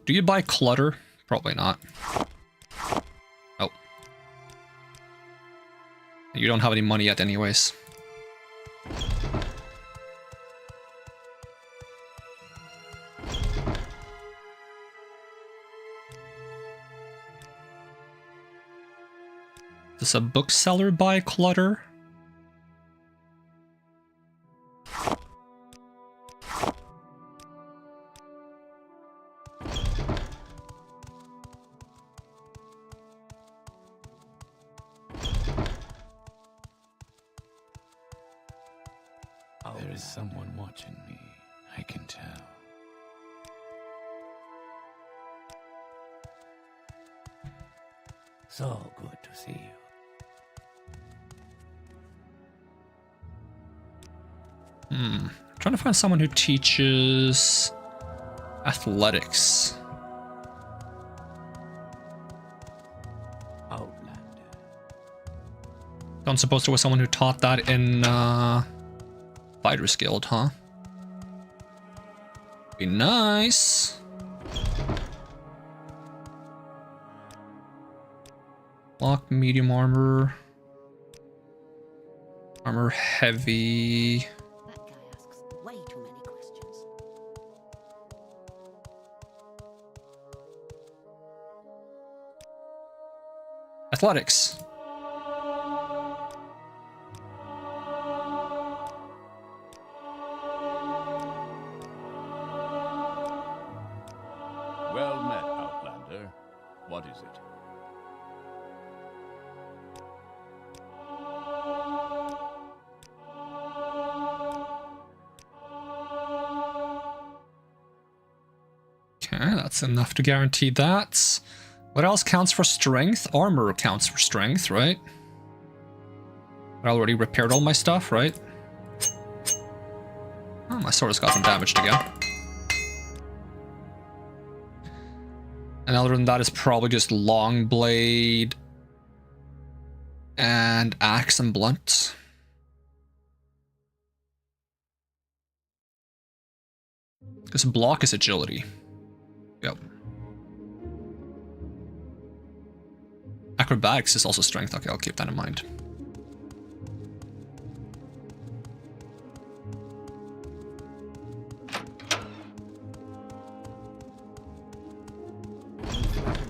Do you buy clutter? Probably not. Oh. You don't have any money yet anyways. Does a bookseller buy clutter? is someone watching me. I can tell. So good to see you. Trying to find someone who teaches athletics. Outlander. Don't suppose there was someone who taught that in Fighter's Guild, huh? Be nice. Block, medium armor. Armor heavy. That guy asks way too many questions. Athletics. Well met, Outlander. What is it? Okay, that's enough to guarantee that. What else counts for strength? Armor counts for strength, right? I already repaired all my stuff, right? Oh, my sword has got some damage to go. And other than that, it's probably just long blade and axe and blunt. Because block is agility. Yep. Acrobatics is also strength. Okay, I'll keep that in mind.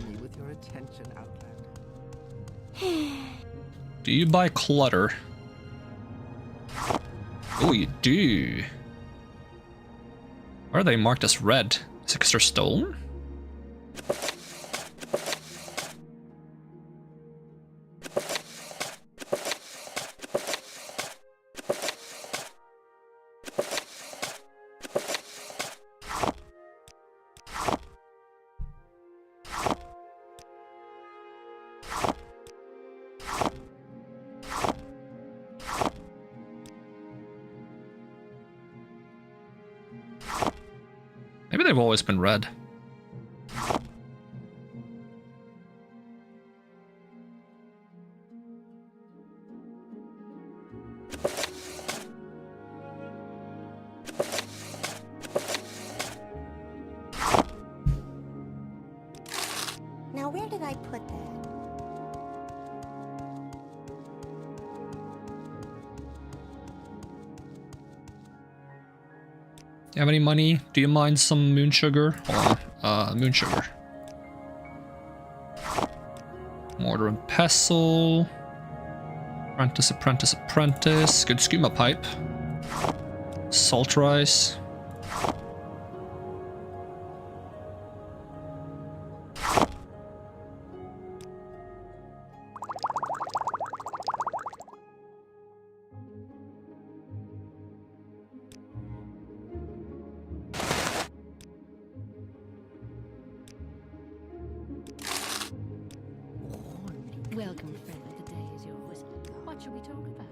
Me with your attention, Outlander. Do you buy clutter? Oh, you do. Why are they marked as red? Is it because they're stolen? Maybe they've always been red. Now, where did I put that? You have any money? Do you mind some moon sugar? Hold on. Moon sugar. Mortar and pestle. Apprentice, apprentice, apprentice. Good skuma pipe. Salt rice. Welcome, friend. The day is yours. What shall we talk about?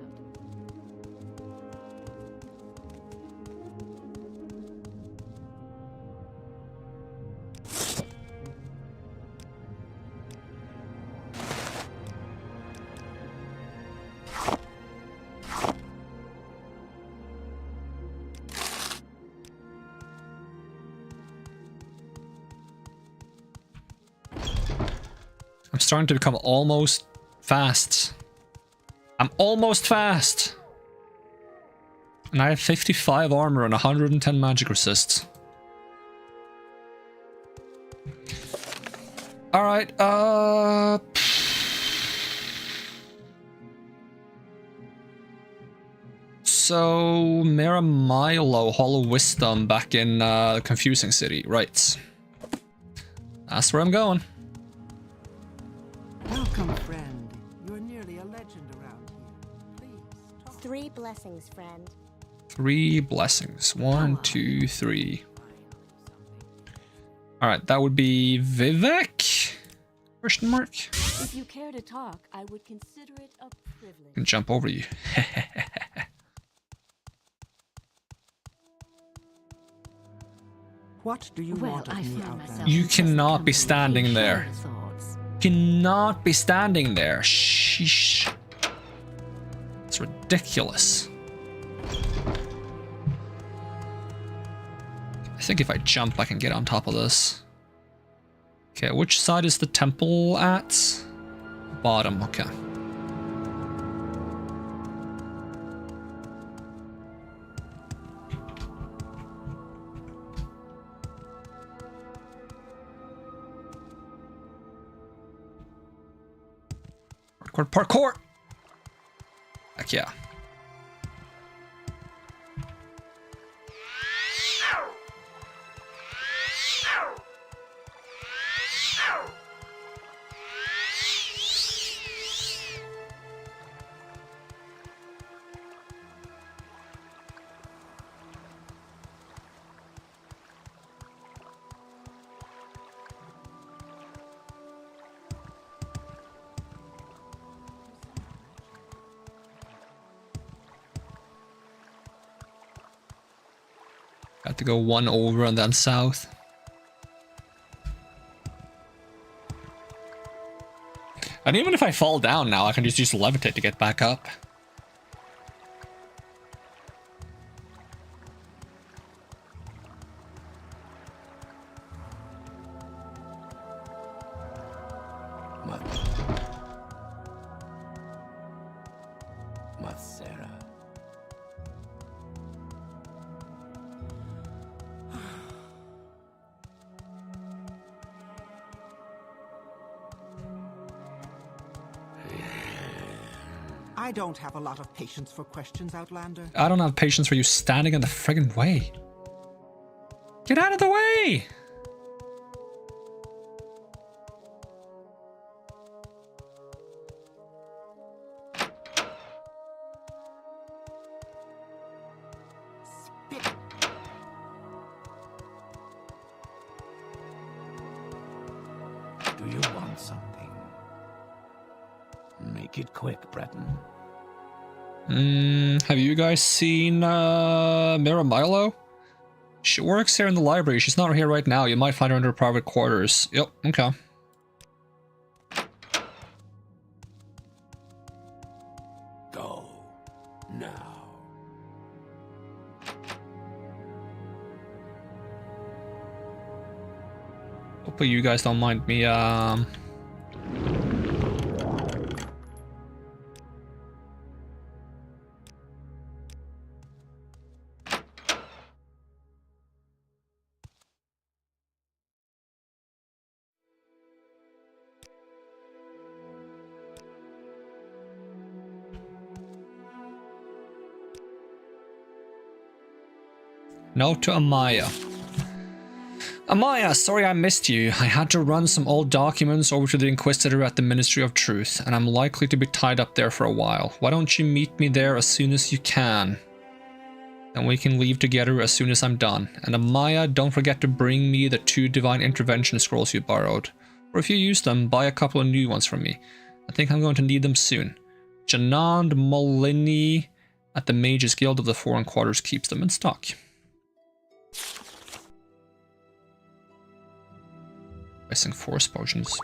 I'm starting to become almost fast. I'm almost fast. And I have 55 armor and 110 magic resist. Alright, so Maramilo, Hollow Wisdom back in Confusing City, right. That's where I'm going. Welcome, friend. You're nearly a legend around here. Please talk. 3 blessings, friend. 3 blessings. 1, 2, 3. Alright, that would be Vivek? Question mark? If you care to talk, I would consider it a privilege. Can jump over you. What do you Well, want of I me, find Outlander? myself You in pleasant cannot be company. standing there. Share thoughts. Cannot be standing there. Sheesh. It's ridiculous. I think if I jump, I can get on top of this. Okay, which side is the temple at? Bottom, okay. Parkour, parkour! Heck yeah. Got to go 1 over and then south. And even if I fall down now, I can just use levitate to get back up. Sarah. I don't have a lot of patience for questions, Outlander. I don't have patience for you standing in the friggin' way. Get out of the way! Spit. Do you want something? Make it quick, Breton. Have you guys seen Mira Milo? She works here in the library. She's not here right now. You might find her in her private quarters. Yep, okay. Go. Now. Hopefully you guys don't mind me, Note to Amaya. Amaya, sorry I missed you. I had to run some old documents over to the Inquisitor at the Ministry of Truth, and I'm likely to be tied up there for a while. Why don't you meet me there as soon as you can? Then we can leave together as soon as I'm done. And Amaya, don't forget to bring me the 2 Divine Intervention scrolls you borrowed. Or if you use them, buy a couple of new ones from me. I think I'm going to need them soon. Janand Molini at the Mages Guild of the Foreign Quarters keeps them in stock. Missing force potions.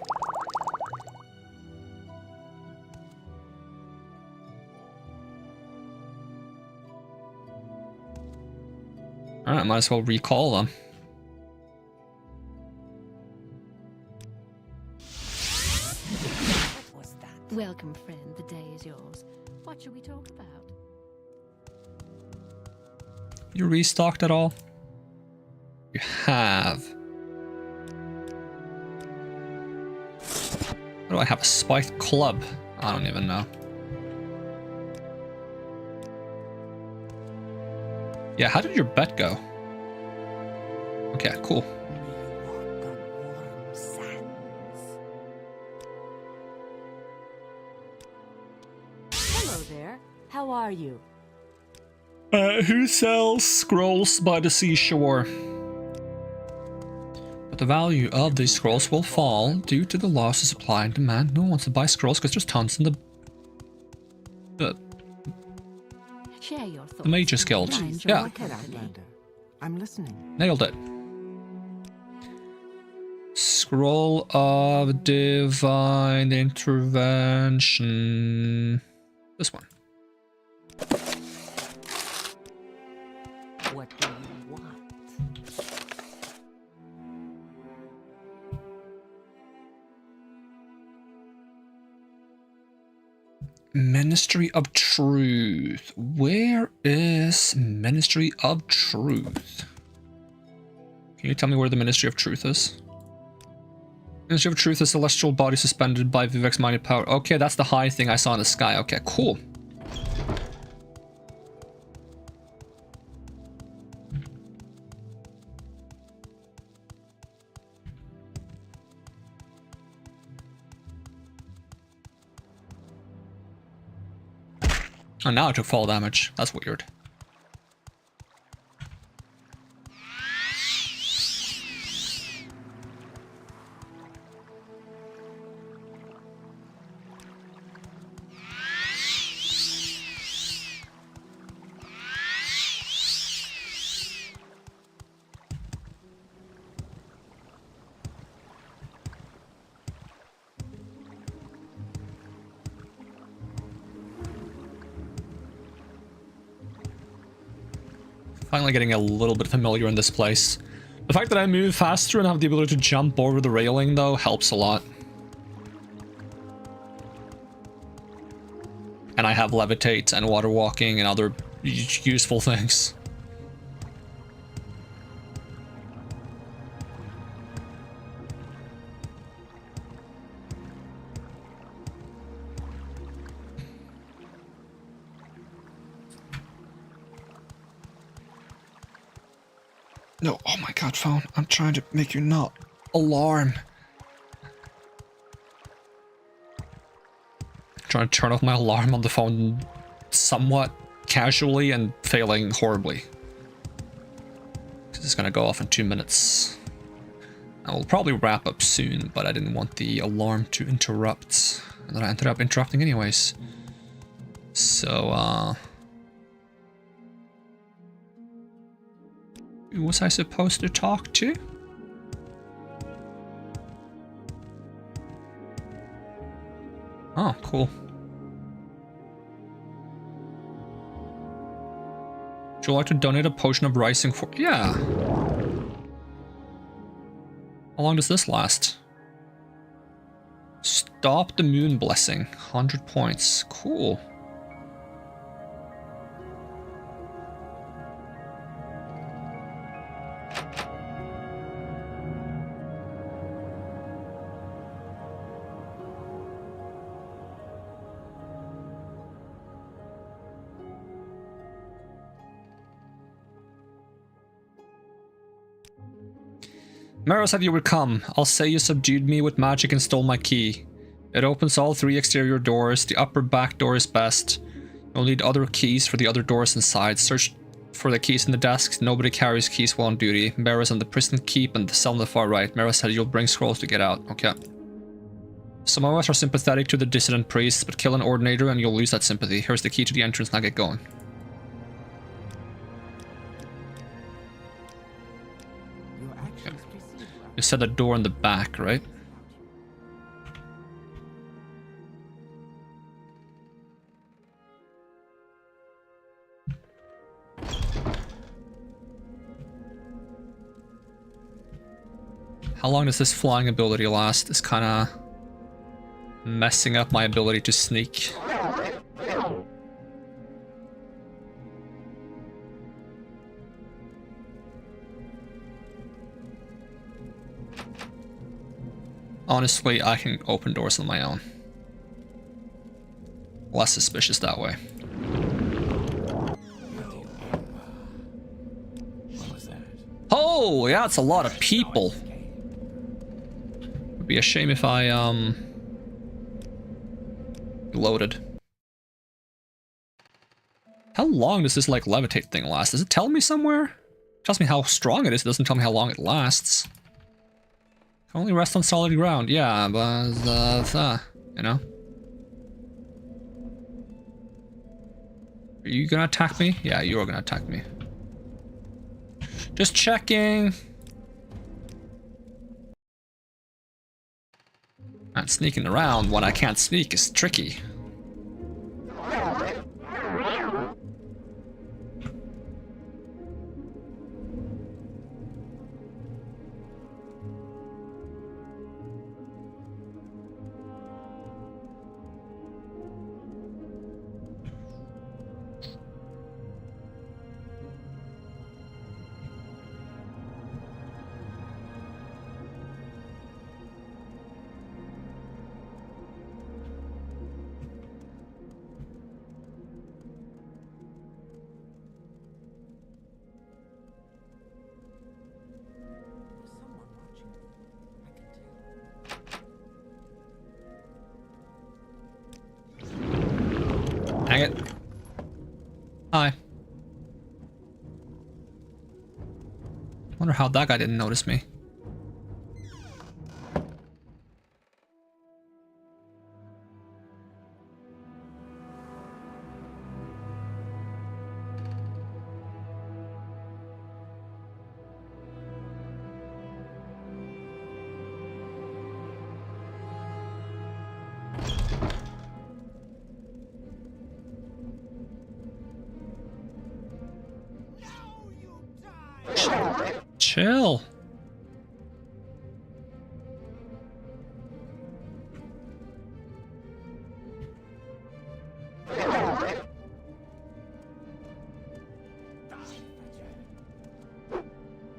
Alright, might as well recall them. What was that? Welcome, friend. The day is yours. What shall we talk about? You restocked at all? You have. What do I have? A spiked club? I don't even know. Yeah, how did your bet go? Okay, cool. Walk on warm sands. Hello there. How are you? Who sells scrolls by the seashore? But the value of these scrolls will fall due to the loss of supply and demand. No one wants to buy scrolls because there's tons in the Share your thoughts. the Mage's Guild. I enjoy Yeah, your company. Outlander. I'm listening. nailed it. Scroll of Divine Intervention. This one. What do you want? Ministry of Truth. Where is Ministry of Truth? Can you tell me where the Ministry of Truth is? Ministry of Truth is celestial body suspended by Vivek's mighty power. Okay, that's the high thing I saw in the sky. Okay, cool. Oh, now I took fall damage. That's weird. Finally getting a little bit familiar in this place. The fact that I move faster and have the ability to jump over the railing, though, helps a lot. And I have levitate and water walking and other useful things. No, oh my god, phone. I'm trying to make you not alarm. Trying to turn off my alarm on the phone somewhat casually and failing horribly. This is gonna go off in 2 minutes. I will probably wrap up soon, but I didn't want the alarm to interrupt. And then I ended up interrupting anyways. So, who was I supposed to talk to? Oh, cool. Would you like to donate a potion of rising for... Yeah. How long does this last? Stop the moon blessing. 100 points. Cool. Mero said you would come. I'll say you subdued me with magic and stole my key. It opens all 3 exterior doors. The upper back door is best. You'll need other keys for the other doors inside. Search for the keys in the desks. Nobody carries keys while on duty. Mero's on the prison keep and the cell on the far right. Mero said you'll bring scrolls to get out. Okay. Some of us are sympathetic to the dissident priests, but kill an ordinator and you'll lose that sympathy. Here's the key to the entrance. Now get going. You said the door in the back, right? How long does this flying ability last? It's kind of messing up my ability to sneak. Honestly, I can open doors on my own. Less suspicious that way. What was that? Oh, yeah, it's a lot of people. Would be a shame if I, loaded. How long does this like levitate thing last? Does it tell me somewhere? It tells me how strong it is. It doesn't tell me how long it lasts. Can only rest on solid ground. Yeah, but you know. Are you gonna attack me? Yeah, you are gonna attack me. Just checking. Not sneaking around when I can't sneak is tricky. Hang it. Hi. Wonder how that guy didn't notice me. Chill.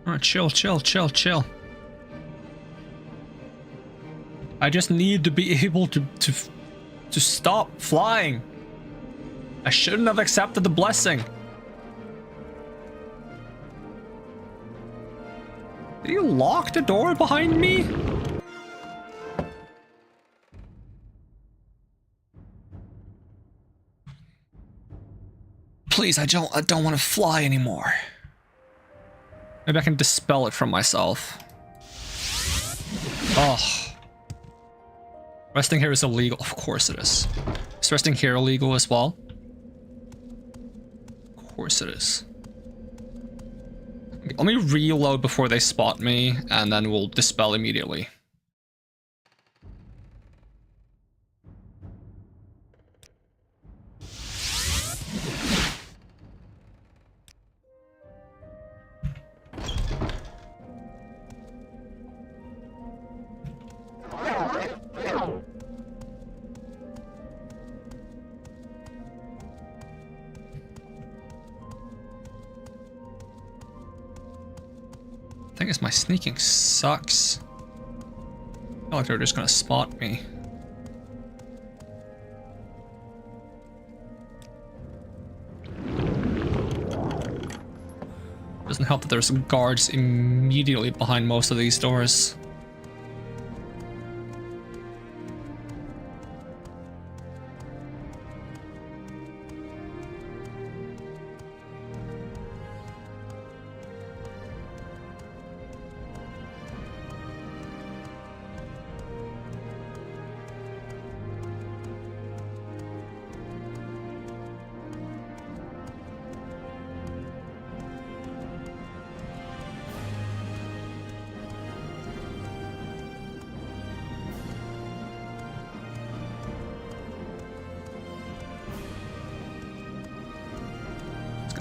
Alright, chill. I just need to be able to stop flying. I shouldn't have accepted the blessing. Did you lock the door behind me? Please, I don't want to fly anymore. Maybe I can dispel it from myself. Oh. Resting here is illegal. Of course it is. Is resting here illegal as well? Of course it is. Let me reload before they spot me, and then we'll dispel immediately. Thing is, my sneaking sucks. I feel like they're just gonna spot me. Doesn't help that there's guards immediately behind most of these doors.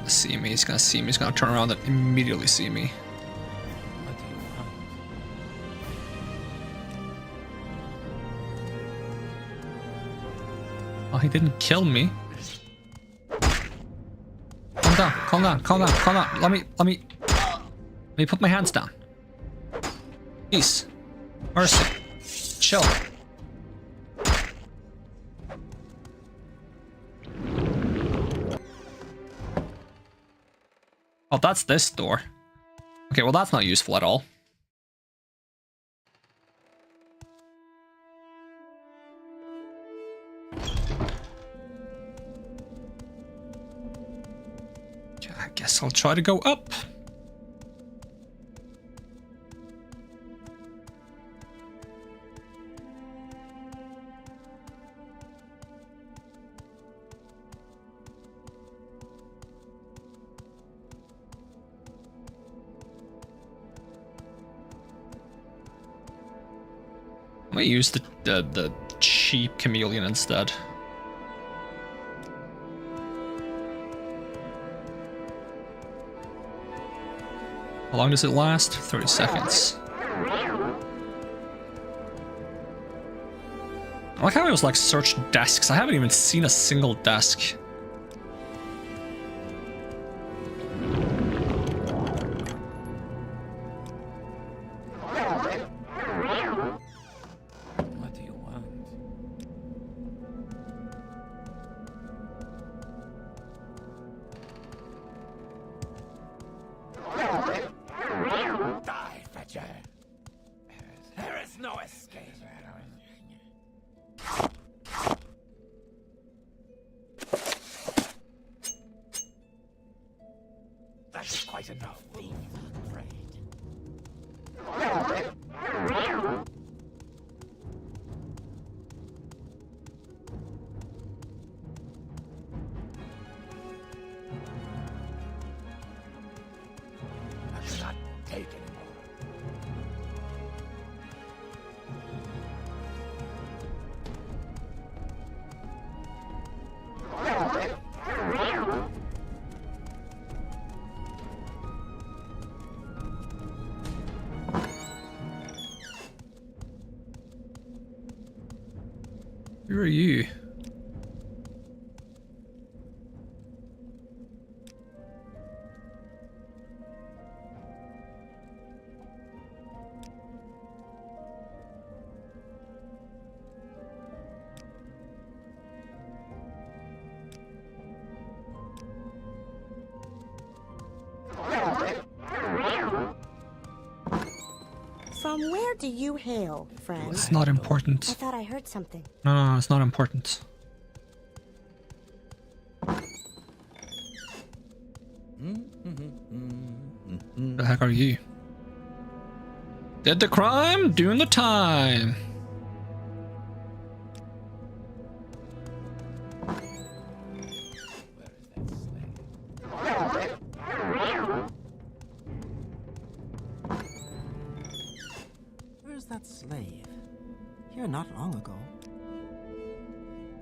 See me, he's gonna see me, he's gonna turn around and immediately see me. What do you want? Oh, he didn't kill me. Calm down. Let me put my hands down. Peace. Mercy. Chill. Oh, that's this door. Okay, well that's not useful at all. Guess I'll try to go up. I might use the cheap chameleon instead. How long does it last? 30 seconds. I like how it was like search desks. I haven't even seen a single desk. What do you want? Die, Fetcher! There is no escape. That's quite enough, thief. Afraid. I cannot take anymore. Who are you? From where do you hail, friend? It's not I important. thought I heard something. No, it's not important. The heck are you? Did the crime, doing the time. Where's that slave? Here not long ago.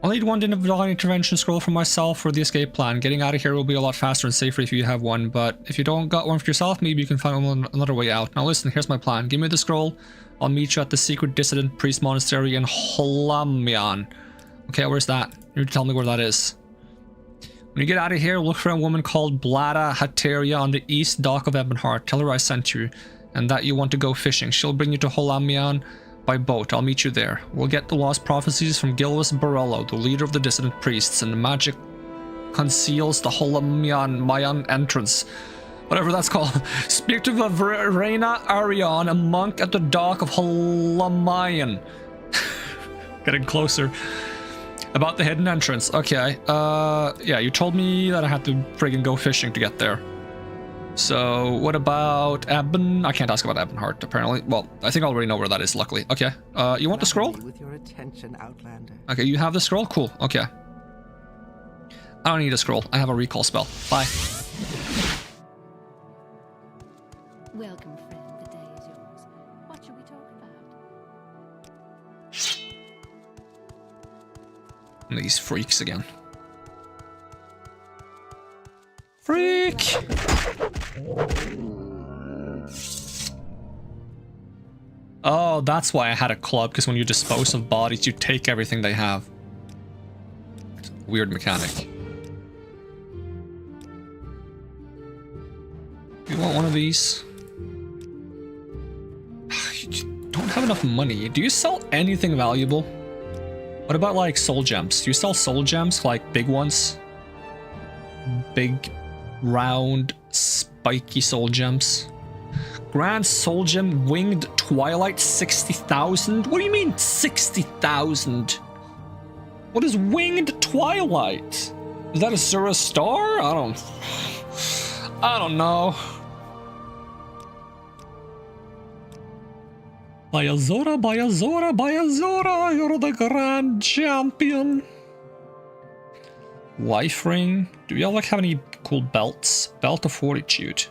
I'll need one divine intervention scroll for myself for the escape plan. Getting out of here will be a lot faster and safer if you have one, but if you don't got one for yourself, maybe you can find another way out. Now listen, here's my plan. Give me the scroll. I'll meet you at the secret dissident priest monastery in Holamian. Okay, where's that? You need to tell me where that is. When you get out of here, look for a woman called Blada Hateria on the east dock of Ebonheart. Tell her I sent you, and that you want to go fishing. She'll bring you to Holamian by boat. I'll meet you there. We'll get the lost prophecies from Gilvis Borello, the leader of the dissident priests, and the magic conceals the Holamian Mayan entrance. Whatever that's called. Speak to Verena Arion, a monk at the dock of Holamian. Getting closer. About the hidden entrance. Okay. Yeah, you told me that I had to friggin' go fishing to get there. So, what about Ebon? I can't ask about Ebonheart, apparently. Well, I think I already know where that is, luckily. Okay. You want the scroll? With your attention, Outlander. Okay, you have the scroll? Cool. Okay. I don't need a scroll. I have a recall spell. Bye. Welcome, friend. The day is yours. What shall we talk about? These freaks again. Freak! Oh, that's why I had a club, because when you dispose of bodies, you take everything they have. Weird mechanic. You want one of these? You don't have enough money. Do you sell anything valuable? What about like soul gems? Do you sell soul gems, like big ones? Big, round, spiky soul gems? Grand soul gem, winged twilight, 60,000? What do you mean 60,000? What is winged twilight? Is that a Zura star? I don't know. Bayazora, Bayazora, Bayazora, you're the grand champion. Life ring. Do y'all like have any cool belts? Belt of Fortitude.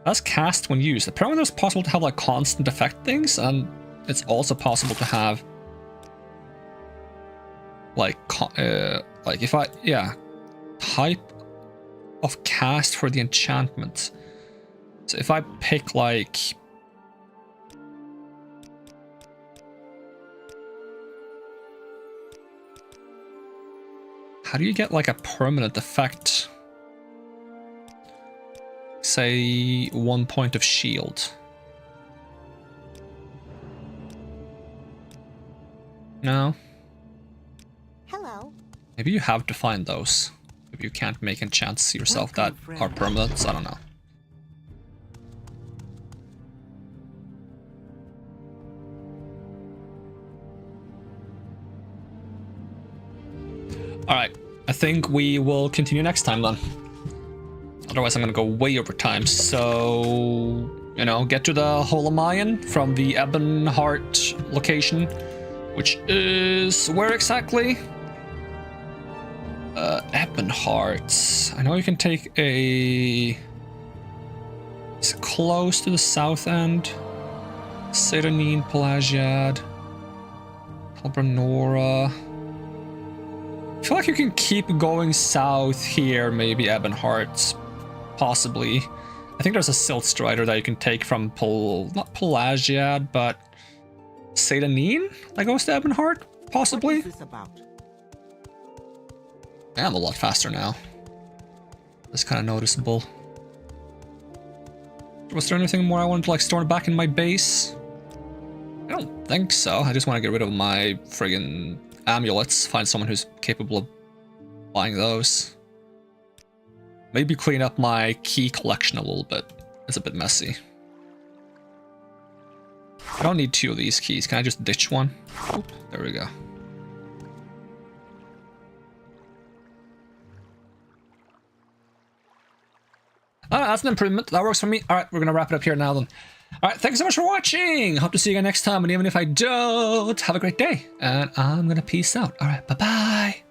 That's cast when used. Apparently it's possible to have like constant effect things, and it's also possible to have like if I, yeah, type of cast for the enchantment. So if I pick like how do you get like a permanent effect? Say 1 point of shield. No. Hello. Maybe you have to find those. If you can't make enchants yourself that are permanent, I don't know. Alright, I think we will continue next time then. Otherwise I'm gonna go way over time, so... You know, get to the Holamayan from the Ebonheart location, which is... where exactly? Ebonheart. I know you can take a... It's close to the south end. Serenine, Pelagiad, Talbranora. I feel like you can keep going south here, maybe Ebonheart, possibly. I think there's a Silt Strider that you can take from not Pelagiad, but Serenine that goes to Ebonheart, possibly. What is this about? I'm a lot faster now. That's kind of noticeable. Was there anything more I wanted to like store back in my base? I don't think so. I just want to get rid of my friggin' amulets. Find someone who's capable of buying those. Maybe clean up my key collection a little bit. It's a bit messy. I don't need 2 of these keys. Can I just ditch one? Oop, there we go. That's an improvement. That works for me. Alright, we're gonna wrap it up here now then. Alright, thanks so much for watching. Hope to see you again next time. And even if I don't, have a great day. And I'm gonna peace out. Alright, bye-bye.